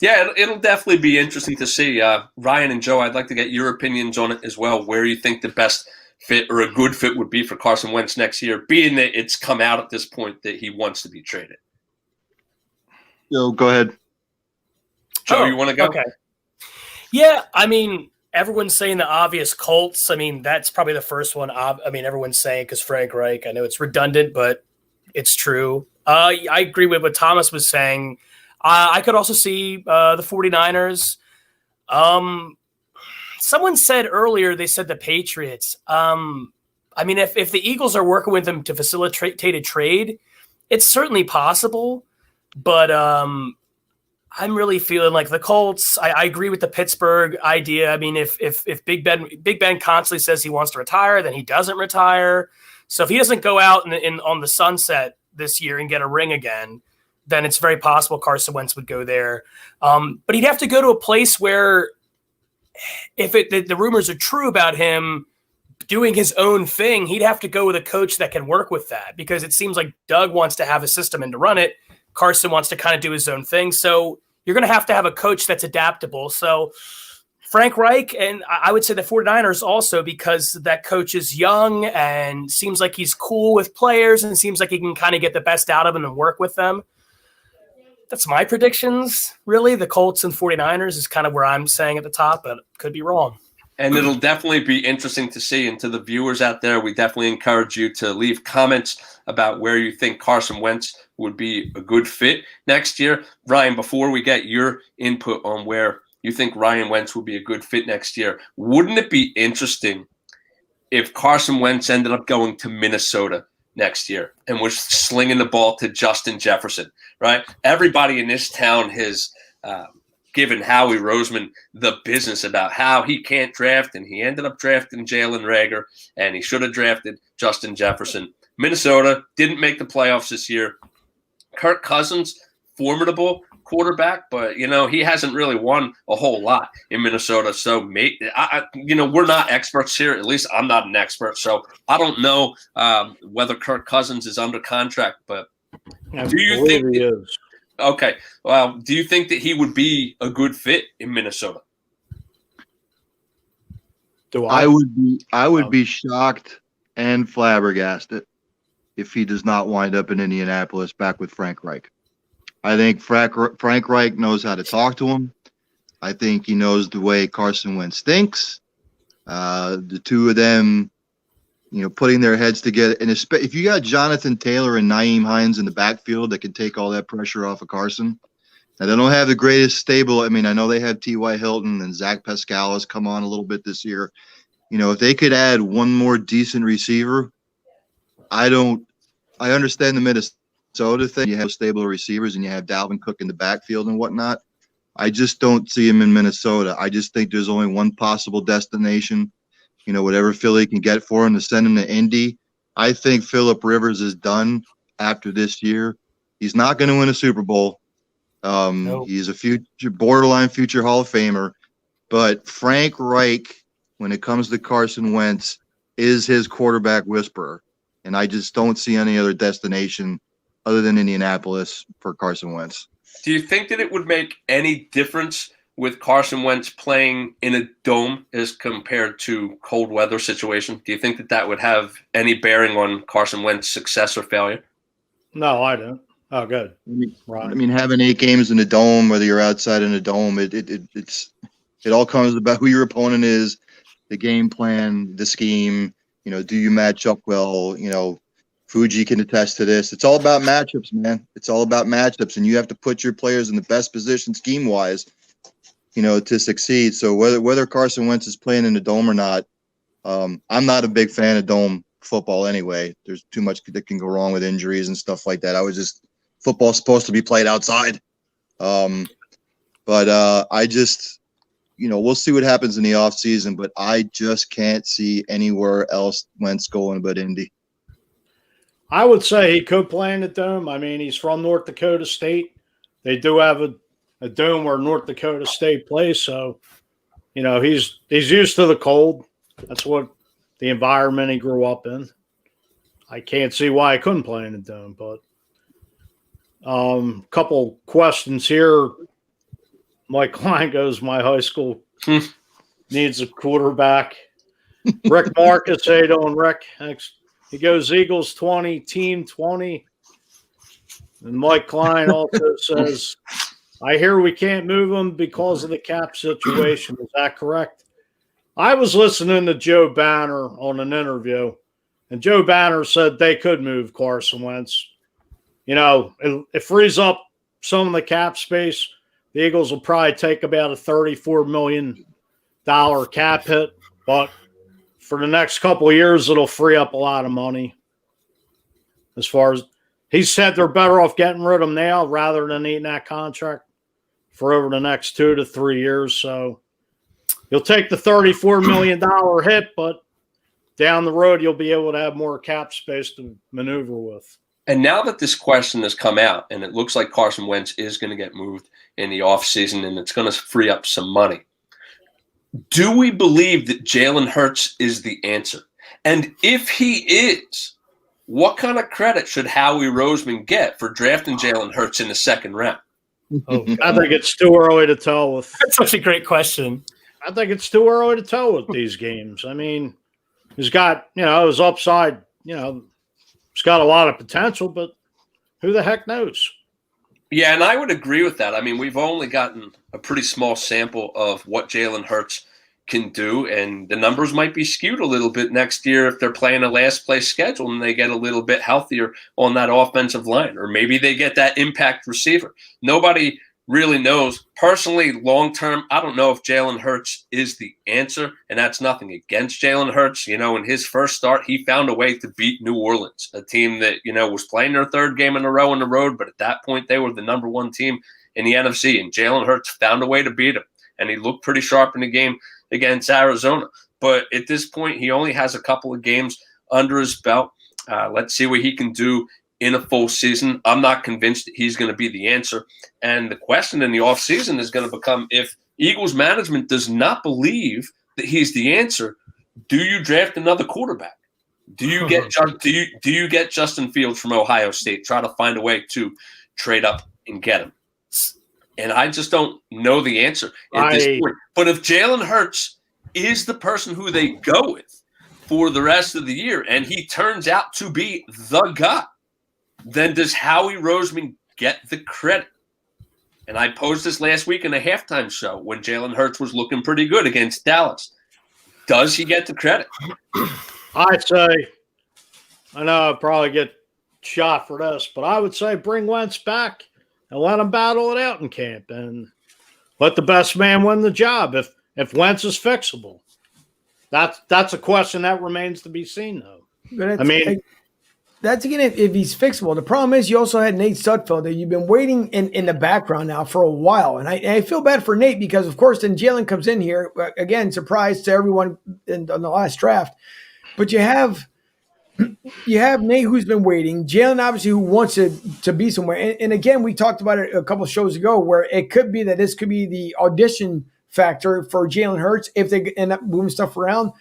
Yeah, it'll definitely be interesting to see. Ryan and Joe, I'd like to get your opinions on it as well, where you think the best fit or a good fit would be for Carson Wentz next year, being that it's come out at this point that he wants to be traded. Yo, go ahead. Joe, you want to go? Okay. Yeah, I mean, everyone's saying the obvious Colts. I mean, that's probably the first one. I mean, everyone's saying because Frank Reich. I know it's redundant, but it's true. I agree with what Thomas was saying. I could also see the 49ers. Someone said earlier, they said the Patriots. I mean, if the Eagles are working with them to facilitate a trade, it's certainly possible. But I'm really feeling like the Colts. I agree with the Pittsburgh idea. I mean, if Big Ben constantly says he wants to retire, then he doesn't retire. So if he doesn't go out on the sunset this year and get a ring again, then it's very possible Carson Wentz would go there. But he'd have to go to a place where, if the rumors are true about him doing his own thing, he'd have to go with a coach that can work with that, because it seems like Doug wants to have a system and to run it. Carson wants to kind of do his own thing. So you're going to have a coach that's adaptable. So Frank Reich, and I would say the 49ers also, because that coach is young and seems like he's cool with players and seems like he can kind of get the best out of them and work with them. That's my predictions, really. The Colts and 49ers is kind of where I'm saying at the top, but could be wrong. And it'll definitely be interesting to see. And to the viewers out there, we definitely encourage you to leave comments about where you think Carson Wentz would be a good fit next year. Ryan, before we get your input on where you think Ryan Wentz would be a good fit next year, wouldn't it be interesting if Carson Wentz ended up going to Minnesota next year and was slinging the ball to Justin Jefferson, right? Everybody in this town has given Howie Roseman the business about how he can't draft, and he ended up drafting Jalen Reagor, and he should have drafted Justin Jefferson. Minnesota didn't make the playoffs this year. Kirk Cousins, formidable quarterback, but he hasn't really won a whole lot in Minnesota. So, we're not experts here. At least I'm not an expert, so I don't know whether Kirk Cousins is under contract. But do you think he is? Okay, well, do you think that he would be a good fit in Minnesota? I would be shocked and flabbergasted if he does not wind up in Indianapolis back with Frank Reich. I think Frank Reich knows how to talk to him. I think he knows the way Carson Wentz thinks. The two of them, putting their heads together. And if you got Jonathan Taylor and Nyheim Hines in the backfield that can take all that pressure off of Carson. Now, they don't have the greatest stable. I mean, I know they have T.Y. Hilton and Zach Pascal has come on a little bit this year. If they could add one more decent receiver, I understand the Minnesota thing. You have stable receivers and you have Dalvin Cook in the backfield and whatnot. I just don't see him in Minnesota. I just think there's only one possible destination. Whatever Philly can get for him to send him to Indy. I think Phillip Rivers is done after this year. He's not going to win a Super Bowl. Nope. He's a borderline future Hall of Famer. But Frank Reich, when it comes to Carson Wentz, is his quarterback whisperer. And I just don't see any other destination other than Indianapolis for Carson Wentz. Do you think that it would make any difference with Carson Wentz playing in a dome as compared to cold weather situation? Do you think that that would have any bearing on Carson Wentz's success or failure? No, I don't. Oh, good. Right. I mean, having 8 games in the dome, whether you're outside in a dome, it all comes about who your opponent is, the game plan, the scheme. Do you match up well? Fuji can attest to this. It's all about matchups, man. It's all about matchups, and you have to put your players in the best position scheme-wise, to succeed. So whether Carson Wentz is playing in the dome or not, I'm not a big fan of dome football anyway. There's too much that can go wrong with injuries and stuff like that. Football's supposed to be played outside. But I just, we'll see what happens in the offseason, but I just can't see anywhere else Wentz going but Indy. I would say he could play in the dome. I mean, he's from North Dakota State. They do have a dome where North Dakota State plays, so he's used to the cold. That's what the environment he grew up in. I can't see why he couldn't play in the dome, but couple questions here. Mike Klein goes, my high school needs a quarterback. Rick Marcus, hey, doing Rick? Thanks. He goes Eagles 20, team 20. And Mike Klein also says, I hear we can't move him because of the cap situation. Is that correct? I was listening to Joe Banner on an interview, and Joe Banner said they could move Carson Wentz. It frees up some of the cap space. The Eagles will probably take about a $34 million cap hit, but for the next couple of years, it'll free up a lot of money. As far as he said, they're better off getting rid of him now rather than eating that contract for over the next 2 to 3 years. So you'll take the $34 million hit, but down the road, you'll be able to have more cap space to maneuver with. And now that this question has come out, and it looks like Carson Wentz is going to get moved in the offseason, and it's going to free up some money, do we believe that Jalen Hurts is the answer? And if he is, what kind of credit should Howie Roseman get for drafting Jalen Hurts in the second round? I think it's too early to tell. That's such a great question. I think it's too early to tell with these games. I mean, he's got, his upside, he's got a lot of potential, but who the heck knows? Yeah, and I would agree with that. I mean, we've only gotten a pretty small sample of what Jalen Hurts can do, and the numbers might be skewed a little bit next year if they're playing a last-place schedule and they get a little bit healthier on that offensive line, or maybe they get that impact receiver. Nobody really knows. Personally, long-term, I don't know if Jalen Hurts is the answer, and that's nothing against Jalen Hurts. In his first start, he found a way to beat New Orleans, a team that, was playing their third game in a row on the road, but at that point, they were the number one team in the NFC, and Jalen Hurts found a way to beat him, and he looked pretty sharp in the game against Arizona. But at this point, he only has a couple of games under his belt. Let's see what he can do in a full season. I'm not convinced that he's going to be the answer. And the question in the offseason is going to become, if Eagles management does not believe that he's the answer, do you draft another quarterback? Do you get do you get Justin Fields from Ohio State? Try to find a way to trade up and get him. And I just don't know the answer at this point. But if Jalen Hurts is the person who they go with for the rest of the year, and he turns out to be the guy, then does Howie Roseman get the credit? And I posed this last week in a halftime show when Jalen Hurts was looking pretty good against Dallas. Does he get the credit? I'd say, I know I'll probably get shot for this, but I would say bring Wentz back and let him battle it out in camp and let the best man win the job if Wentz is fixable. That's a question that remains to be seen, though. I mean, that's again if he's fixable. The problem is you also had Nate Sudfeld that you've been waiting in the background now for a while, and I feel bad for Nate because of course then Jalen comes in here again, surprise to everyone on the last draft, but you have Nate who's been waiting, Jalen obviously who wants to be somewhere, and again we talked about it a couple of shows ago where it could be that this could be the audition factor for Jalen Hurts if they end up moving stuff around.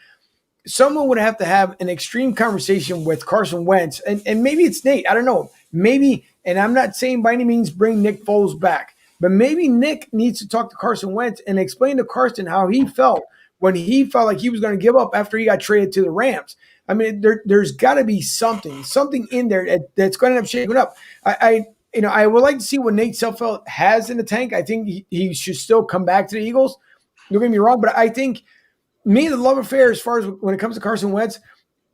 Someone would have to have an extreme conversation with Carson Wentz, and maybe it's Nate. I don't know. Maybe, and I'm not saying by any means bring Nick Foles back, but maybe Nick needs to talk to Carson Wentz and explain to Carson how he felt when he felt like he was going to give up after he got traded to the Rams. I mean, there's got to be something in there that's going to end up shaking up. I would like to see what Nate Sudfeld has in the tank. I think he should still come back to the Eagles. Don't get me wrong, but I think me, the love affair as far as when it comes to Carson Wentz,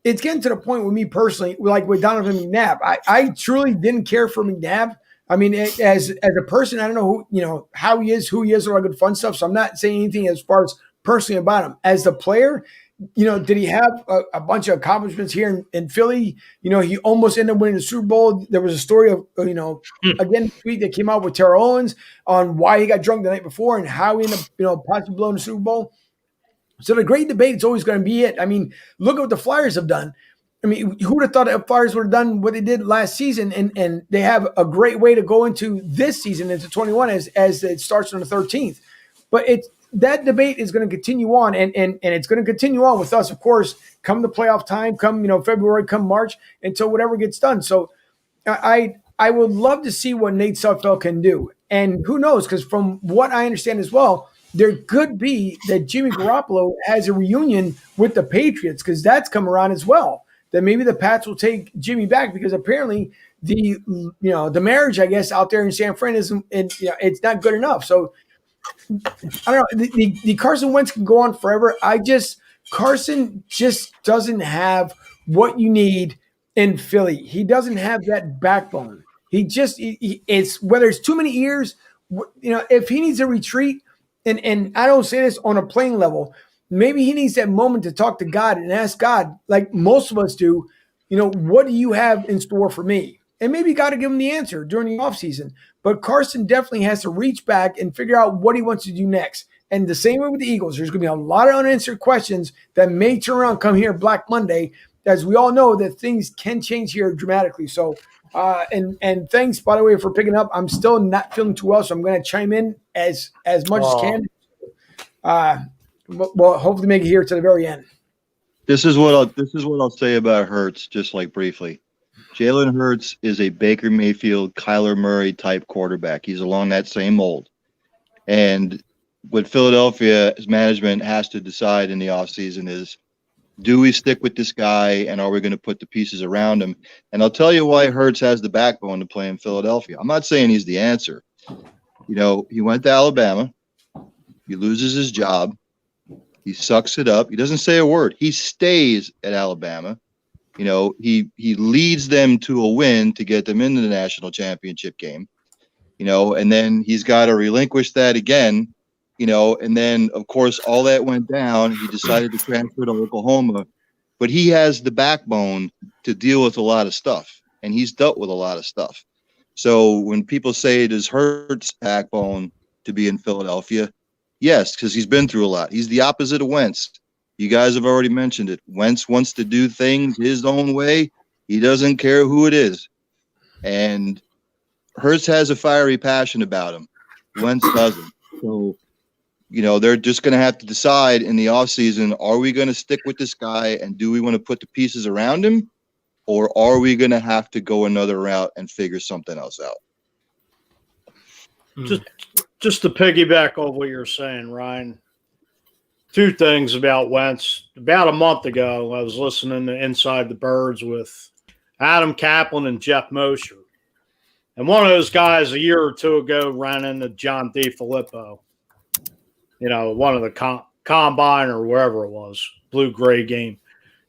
it's getting to the point with me personally, like with Donovan McNabb. I truly didn't care for McNabb. I mean, as a person, I don't know how he is, who he is, all that good fun stuff. So I'm not saying anything as far as personally about him. As the player, did he have a bunch of accomplishments here in Philly? He almost ended up winning the Super Bowl. There was a story of, again, the tweet that came out with Terrell Owens on why he got drunk the night before and how he ended up, possibly blowing the Super Bowl. So the great debate is always going to be it. I mean, look at what the Flyers have done. I mean, who would have thought the Flyers would have done what they did last season? And they have a great way to go into this season, into 21, as it starts on the 13th. But that debate is going to continue on, and it's going to continue on with us, of course, come the playoff time, come February, come March, until whatever gets done. So I would love to see what Nate Sudfeld can do. And who knows, because from what I understand as well, there could be that Jimmy Garoppolo has a reunion with the Patriots because that's come around as well. That maybe the Pats will take Jimmy back because apparently the marriage, I guess, out there in San Fran isn't, it's not good enough. So I don't know. The Carson Wentz can go on forever. Carson just doesn't have what you need in Philly. He doesn't have that backbone. It's whether it's too many years, if he needs a retreat. And I don't say this on a playing level. Maybe he needs that moment to talk to God and ask God, like most of us do, what do you have in store for me? And maybe God will give him the answer during the offseason. But Carson definitely has to reach back and figure out what he wants to do next. And the same way with the Eagles, there's going to be a lot of unanswered questions that may turn around come here Black Monday. As we all know that things can change here dramatically. So, and thanks, by the way, for picking up. I'm still not feeling too well, so I'm going to chime in as much as can. Well, hopefully make it here to the very end. This is what I'll say about Hurts, just like briefly. Jalen Hurts is a Baker Mayfield, Kyler Murray type quarterback. He's along that same mold. And what Philadelphia's management has to decide in the offseason is, do we stick with this guy and are we going to put the pieces around him? And I'll tell you why Hurts has the backbone to play in Philadelphia. I'm not saying he's the answer. He went to Alabama. He loses his job. He sucks it up. He doesn't say a word. He stays at Alabama. He leads them to a win to get them into the national championship game. And then he's got to relinquish that again. And then, of course, all that went down. He decided to transfer to Oklahoma. But he has the backbone to deal with a lot of stuff, and he's dealt with a lot of stuff. So when people say, does Hurts backbone to be in Philadelphia? Yes, because he's been through a lot. He's the opposite of Wentz. You guys have already mentioned it. Wentz wants to do things his own way. He doesn't care who it is. And Hurts has a fiery passion about him. Wentz doesn't. So, they're just going to have to decide in the offseason, are we going to stick with this guy and do we want to put the pieces around him? Or are we going to have to go another route and figure something else out? Just to piggyback on what you're saying, Ryan, two things about Wentz. About a month ago, I was listening to Inside the Birds with Adam Kaplan and Jeff Mosher. And one of those guys a year or two ago ran into John DeFilippo, one of the combine or wherever it was, blue-gray game.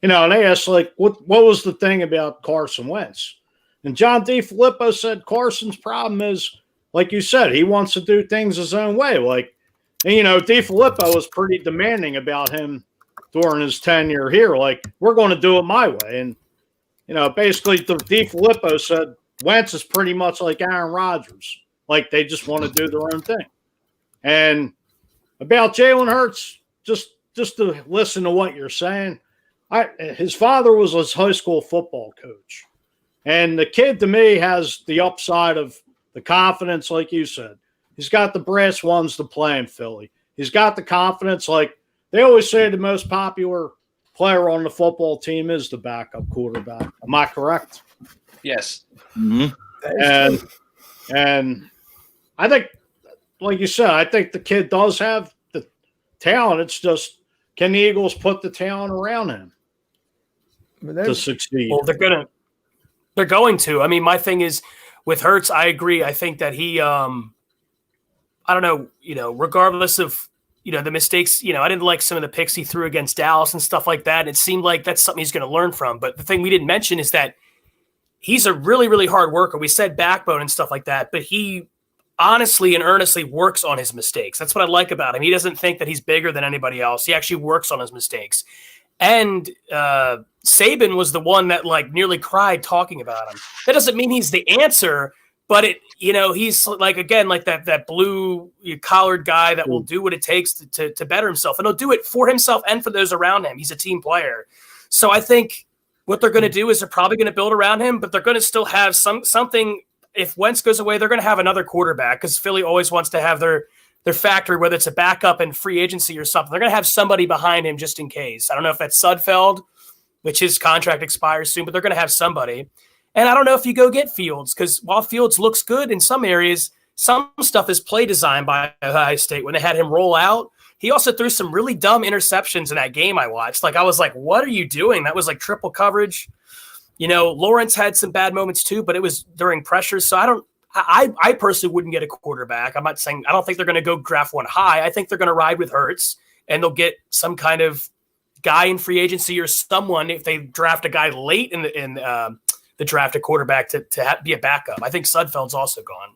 And they asked, what was the thing about Carson Wentz? And John DeFilippo said Carson's problem is, like you said, he wants to do things his own way. DeFilippo was pretty demanding about him during his tenure here. We're going to do it my way. And basically DeFilippo said Wentz is pretty much like Aaron Rodgers. Like they just want to do their own thing. And about Jalen Hurts, just to listen to what you're saying, his father was his high school football coach. And the kid, to me, has the upside of the confidence, like you said. He's got the brass ones to play in Philly. He's got the confidence. Like they always say, the most popular player on the football team is the backup quarterback. Am I correct? Yes. Mm-hmm. And I think, like you said, I think the kid does have the talent. It's just, can the Eagles put the talent around him to succeed? Well, they're going to. I mean, my thing is with Hurts, I agree. I think that he, I don't know, regardless of, the mistakes, I didn't like some of the picks he threw against Dallas and stuff like that. It seemed like that's something he's going to learn from. But the thing we didn't mention is that he's a really, really hard worker. We said backbone and stuff like that, but he honestly and earnestly works on his mistakes. That's what I like about him. He doesn't think that he's bigger than anybody else. He actually works on his mistakes. And Saban was the one that nearly cried talking about him. That doesn't mean he's the answer, but he's that blue collared guy that will do what it takes to better himself, and he'll do it for himself and for those around him. He's a team player. So I think what they're going to do is they're probably going to build around him, but they're going to still have something. If Wentz goes away, they're going to have another quarterback because Philly always wants to have their factory, whether it's a backup in free agency or something. They're going to have somebody behind him just in case. I don't know if that's Sudfeld, which his contract expires soon, but they're going to have somebody. And I don't know if you go get Fields, because while Fields looks good in some areas, some stuff is play design by Ohio State. When they had him roll out, he also threw some really dumb interceptions in that game I watched. I was like, what are you doing? That was triple coverage. Lawrence had some bad moments too, but it was during pressure. So I personally wouldn't get a quarterback. I'm not saying, I don't think they're going to go draft one high. I think they're going to ride with Hurts, and they'll get some kind of guy in free agency or someone, if they draft a guy late in the draft, a quarterback to be a backup. I think Sudfeld's also gone.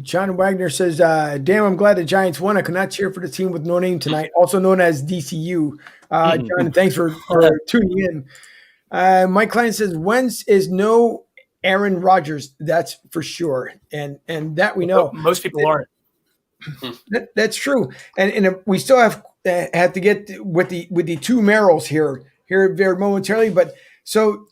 John Wagner says, damn, I'm glad the Giants won. I could not cheer for the team with no name tonight, also known as DCU. John, thanks for tuning in. Mike Klein says, Wentz is no Aaron Rodgers, that's for sure. And that we know. Most people aren't. That's true. And we still have to get with the two Merrills here very momentarily. But so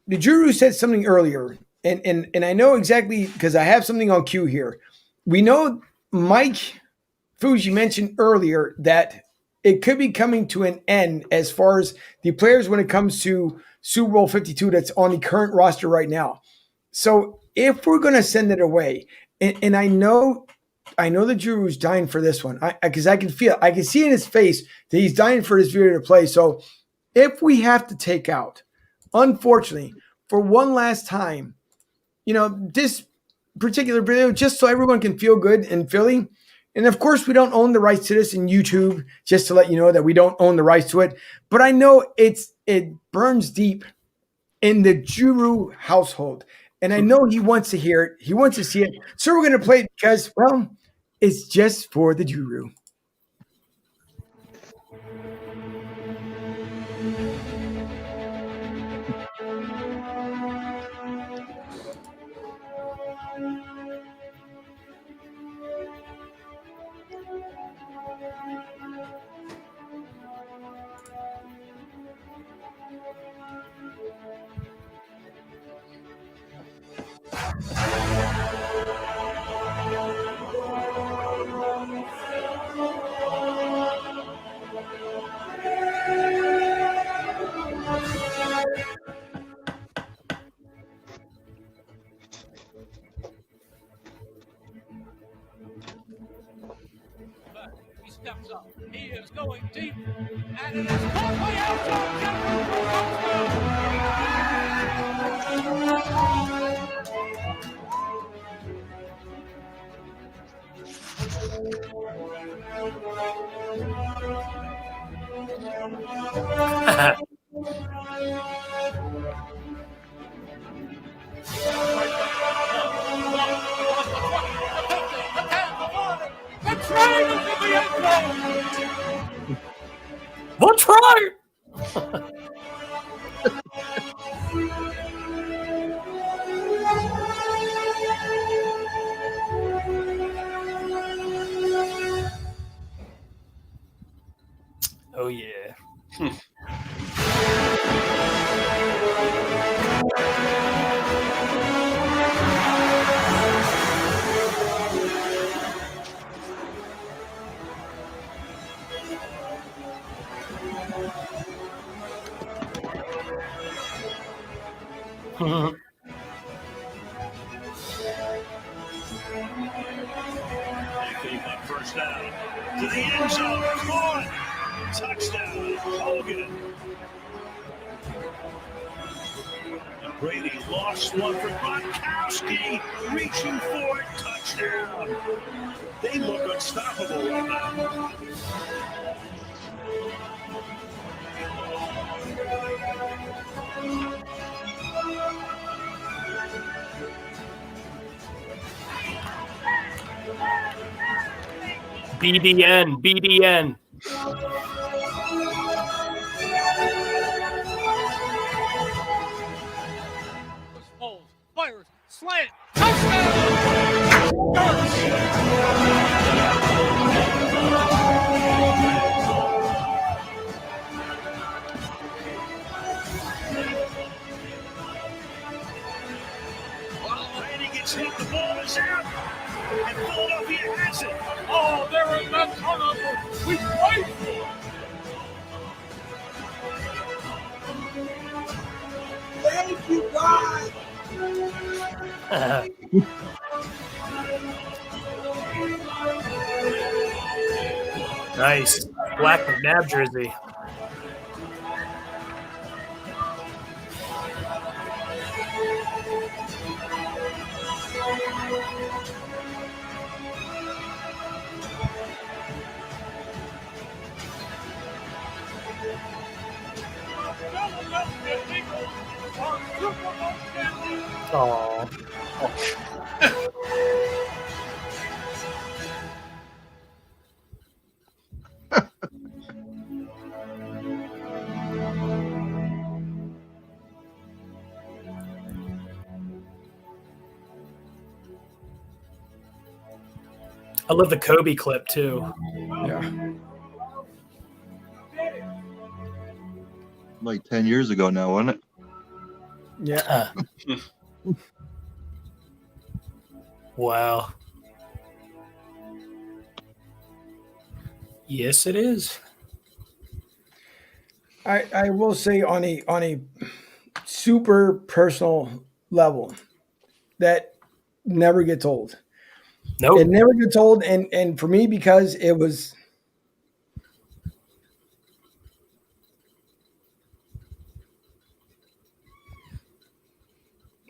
the Drew said something earlier. And I know exactly because I have something on cue here. We know Mike Fuji mentioned earlier that it could be coming to an end as far as the players when it comes to Super Bowl 52 that's on the current roster right now. So if we're going to send it away, and I know the Drew is dying for this one because I can see in his face that he's dying for this video to play. So if we have to take out, unfortunately, for one last time, this particular video, just so everyone can feel good in Philly. And of course, we don't own the rights to this in YouTube, just to let you know that we don't own the rights to it. But I know it burns deep in the Drew household. And I know he wants to hear it. He wants to see it. So we're going to play it because, well, it's just for the Drew. Steps up. He is going deep, and it is caught by Alshon That's right. Oh yeah. First down to the end zone. Caught. Touchdown, Hogan. Brady lost one for Gronkowski. Reaching for it. Touchdown. They look unstoppable right now. BDN. Foles, fires, slant, touchdown! Brady gets hit, the ball is out, and Philadelphia has it. Oh, they're in that turnover. We fight for it. Thank you, God. Nice. Black McNabb jersey. Philadelphia Eagles are Super Bowl champions. Oh. I love the Kobe clip too. Yeah. Like 10 years ago now, wasn't it? Yeah. Wow. Yes, it is. I will say on a super personal level that never gets old. Nope. It never gets old, and for me, because it was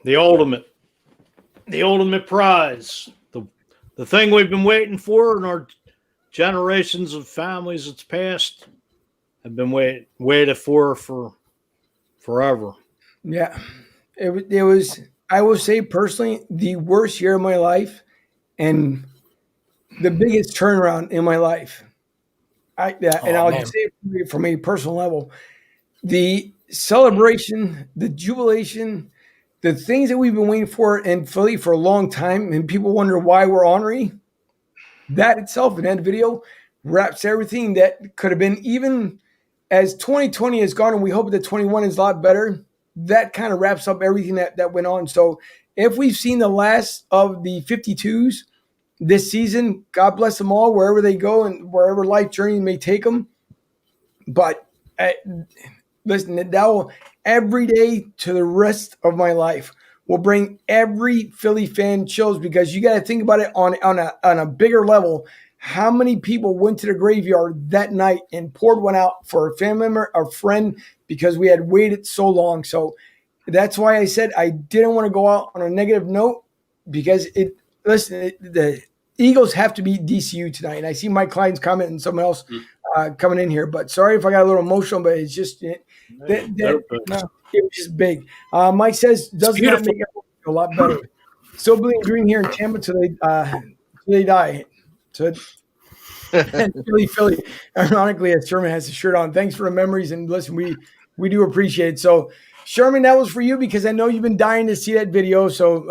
the ultimate prize, the thing we've been waiting for, and our generations of families that's passed have been waited for forever. Yeah, it was. I will say personally, the worst year of my life, and the biggest turnaround in my life. I'll just say it from a personal level, the celebration, the jubilation, the things that we've been waiting for in Philly for a long time, and people wonder why we're ornery. That itself, in that video, wraps everything that could have been, even as 2020 has gone, and we hope that 21 is a lot better. That kind of wraps up everything that went on. So if we've seen the last of the 52s this season, God bless them all, wherever they go and wherever life journey may take them. But listen, that will, every day to the rest of my life, will bring every Philly fan chills, because you got to think about it on a bigger level. How many people went to the graveyard that night and poured one out for a family member, a friend, because we had waited so long? So that's why I said I didn't want to go out on a negative note, because the Eagles have to beat DCU tonight. And I see Mike Klein's comment and someone else coming in here. But sorry if I got a little emotional, but it's just it was just big. Mike says, doesn't that make it a lot better? Still blue and green here in Tampa till they die. So And Philly, ironically, as Sherman has his shirt on. Thanks for the memories, and listen, we do appreciate it. So, Sherman, that was for you because I know you've been dying to see that video. So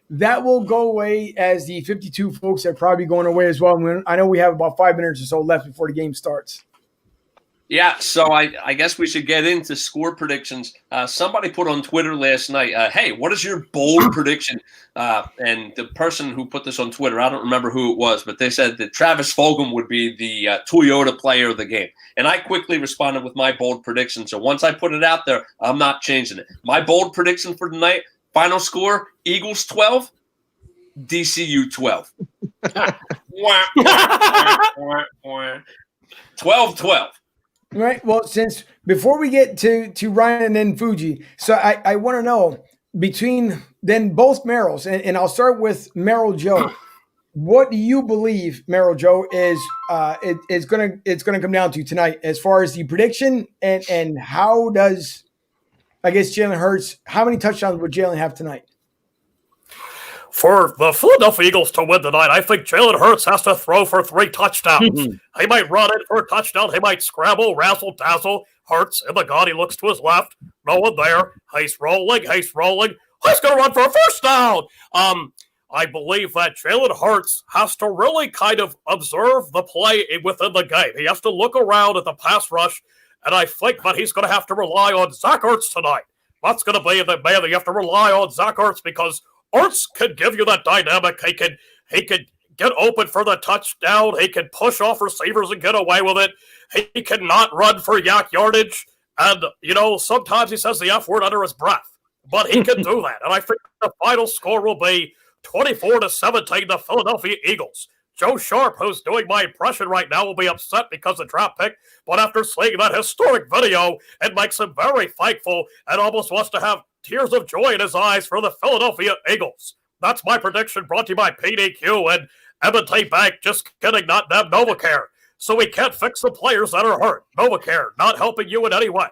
that will go away as the 52 folks are probably going away as well. I know we have about 5 minutes or so left before the game starts. Yeah, so I guess we should get into score predictions. Somebody put on Twitter last night, hey, what is your bold prediction? And the person who put this on Twitter, I don't remember who it was, but they said that Travis Fulgham would be the Toyota player of the game. And I quickly responded with my bold prediction. So once I put it out there, I'm not changing it. My bold prediction for tonight, final score, Eagles 12, DCU 12. 12-12. Right. Well, since before we get to Ryan and then Fuji, so I want to know between then both Merrills, and I'll start with Merrill Joe. What do you believe Merrill Joe is gonna come down to tonight as far as the prediction and how does I guess Jalen Hurts? How many touchdowns would Jalen have tonight? For the Philadelphia Eagles to win tonight, I think Jalen Hurts has to throw for 3 touchdowns. He might run it for a touchdown. He might scramble, razzle, dazzle. Hurts in the gun. He looks to his left. No one there. He's rolling. He's going to run for a first down. I believe that Jalen Hurts has to really kind of observe the play within the game. He has to look around at the pass rush, and I think that he's going to have to rely on Zach Ertz tonight. That's going to be the man that you have to rely on, Zach Ertz, because Ertz can give you that dynamic. He can get open for the touchdown. He can push off receivers and get away with it. He cannot run for yak yardage. And, sometimes he says the F word under his breath. But he can do that. And I think the final score will be 24-17, the Philadelphia Eagles. Joe Sharp, who's doing my impression right now, will be upset because of the draft pick. But after seeing that historic video, it makes him very thankful and almost wants to have tears of joy in his eyes for the Philadelphia Eagles. That's my prediction, brought to you by PDQ and M&T Bank. Just kidding, not them, NovaCare. So we can't fix the players that are hurt. NovaCare, not helping you in any way.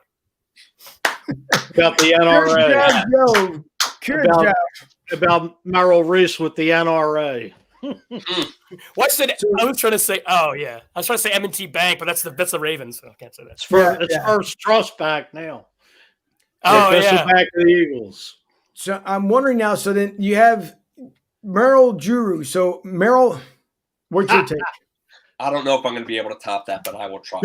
About the NRA. Good job. About Merrill Reese with the NRA. I was trying to say, I was trying to say M&T Bank, but that's the Ravens, so I can't say that. It's first trust back now. Oh, back to the Eagles. So I'm wondering now, so then you have Merrill Juru. So Merrill, what's your take? I don't know if I'm going to be able to top that, but I will try.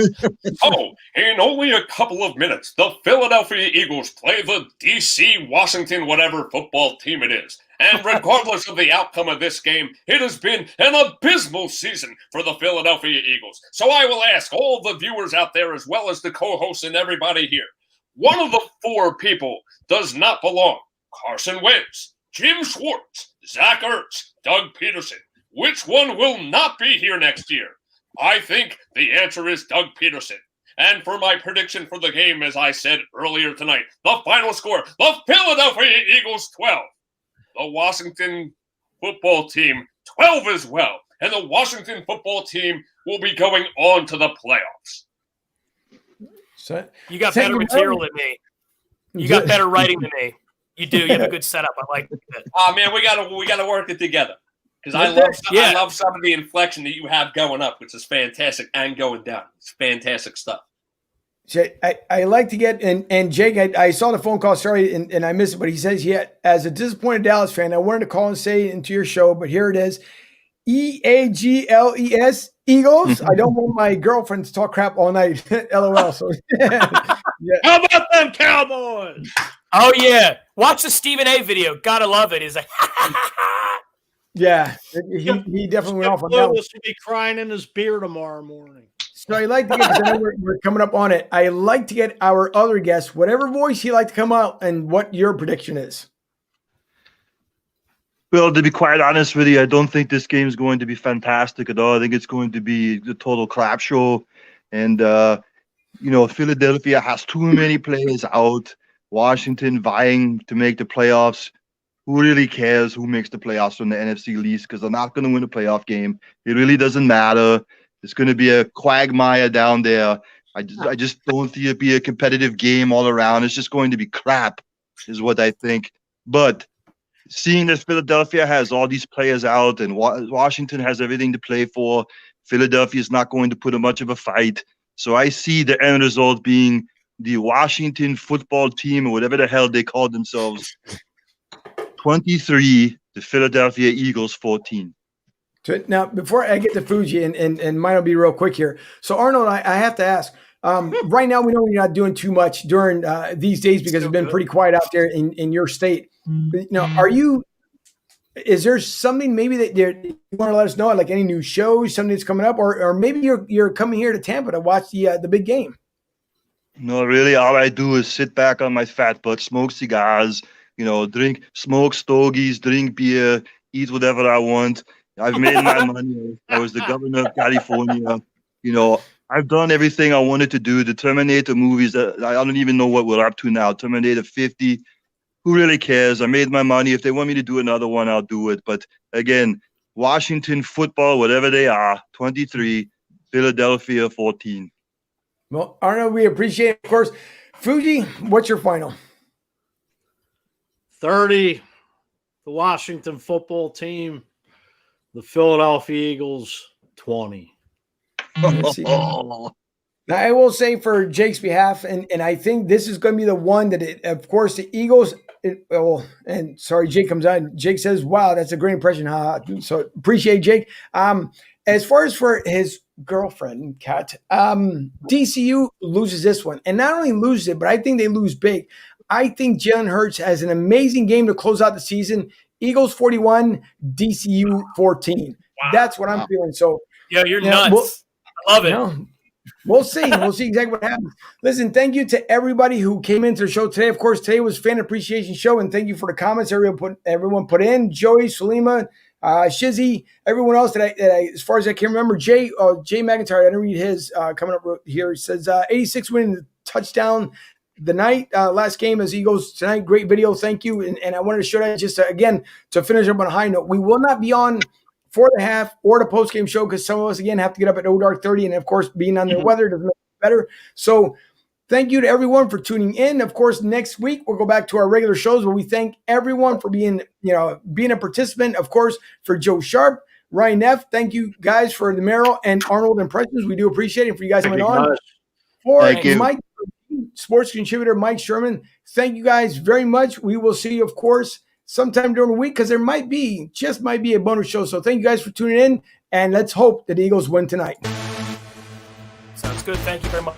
In only a couple of minutes, the Philadelphia Eagles play the DC Washington whatever football team it is. And regardless of the outcome of this game, it has been an abysmal season for the Philadelphia Eagles. So I will ask all the viewers out there, as well as the co-hosts and everybody here, one of the 4 people does not belong. Carson Wentz, Jim Schwartz, Zach Ertz, Doug Peterson. Which one will not be here next year? I think the answer is Doug Peterson. And for my prediction for the game, as I said earlier tonight, the final score, the Philadelphia Eagles 12. The Washington football team 12 as well. And the Washington football team will be going on to the playoffs. So, you got better material than me. You got better writing than me. You do. You have a good setup. I like it. Oh man, we gotta work it together. Because I love some of the inflection that you have going up, which is fantastic, and going down. It's fantastic stuff. I like to get and Jake, I saw the phone call, sorry, and I missed it, but he says, as a disappointed Dallas fan, I wanted to call and say into your show, but here it is. EAGLES, Eagles. I don't want my girlfriend to talk crap all night. LOL. So, How about them Cowboys? Oh, yeah. Watch the Stephen A video. Gotta love it. He's like, yeah, he definitely went off on that. Will be crying in his beer tomorrow morning. So I like to get, because I know we're coming up on it, I like to get our other guests, whatever voice you like to come out, and what your prediction is. Well, to be quite honest with you, I don't think this game is going to be fantastic at all. I think it's going to be the total crap show. And, Philadelphia has too many players out. Washington vying to make the playoffs. Who really cares who makes the playoffs from the NFC East? Because they're not going to win a playoff game. It really doesn't matter. It's going to be a quagmire down there. I just don't think it'll be a competitive game all around. It's just going to be crap, is what I think. But seeing that Philadelphia has all these players out and Washington has everything to play for, Philadelphia is not going to put up much of a fight. So I see the end result being the Washington football team, or whatever the hell they call themselves, 23, the Philadelphia Eagles 14. Now, before I get to Fuji, and mine will be real quick here. So, Arnold, I have to ask. Right now, we know you're not doing too much during these days because it's been pretty quiet out there in your state. Is there something maybe that you want to let us know, like any new shows, something that's coming up, or maybe you're coming here to Tampa to watch the big game? No, really, all I do is sit back on my fat butt, smoke cigars, smoke stogies, drink beer, eat whatever I want. I've made my money. I was the governor of California. I've done everything I wanted to do. The Terminator movies, I don't even know what we're up to now. Terminator 50. Who really cares? I made my money. If they want me to do another one, I'll do it. But again, Washington football, whatever they are, 23, Philadelphia 14. Well, Arnold, we appreciate it. Of course, Fuji, what's your final? 30, the Washington football team. The Philadelphia Eagles, 20. Now, I will say for Jake's behalf, and I think this is going to be the one that, of course, the Eagles. And sorry, Jake comes on. Jake says, "Wow, that's a great impression." So appreciate Jake. As far as for his girlfriend, Kat, DCU loses this one, and not only loses it, but I think they lose big. I think Jalen Hurts has an amazing game to close out the season. Eagles 41, DCU 14. Wow. That's what I'm feeling. So yeah, you're nuts. I love it. We'll see. We'll see exactly what happens. Listen, thank you to everybody who came into the show today. Of course, today was Fan Appreciation Show, and thank you for the comments everyone put in. Joey, Salima, Shizzy, everyone else that I, as far as I can remember, Jay McIntyre, I didn't read his coming up here. He says 86 winning the touchdown the night last game as Eagles tonight. Great video. Thank you. And I wanted to show that just again to finish up on a high note. We will not be on for the half or the post-game show because some of us, again, have to get up at dark 30. And, of course, being on the weather doesn't make it better. So thank you to everyone for tuning in. Of course, next week we'll go back to our regular shows where we thank everyone for being a participant. Of course, for Joe Sharp, Ryan Neff, thank you guys for the Merrill and Arnold impressions. We do appreciate it for you guys coming on. For Mike, sports contributor Mike Sherman, thank you guys very much. We will see you, of course, sometime during the week because there might be a bonus show. So thank you guys for tuning in, and let's hope that the Eagles win tonight. Sounds good. Thank you very much.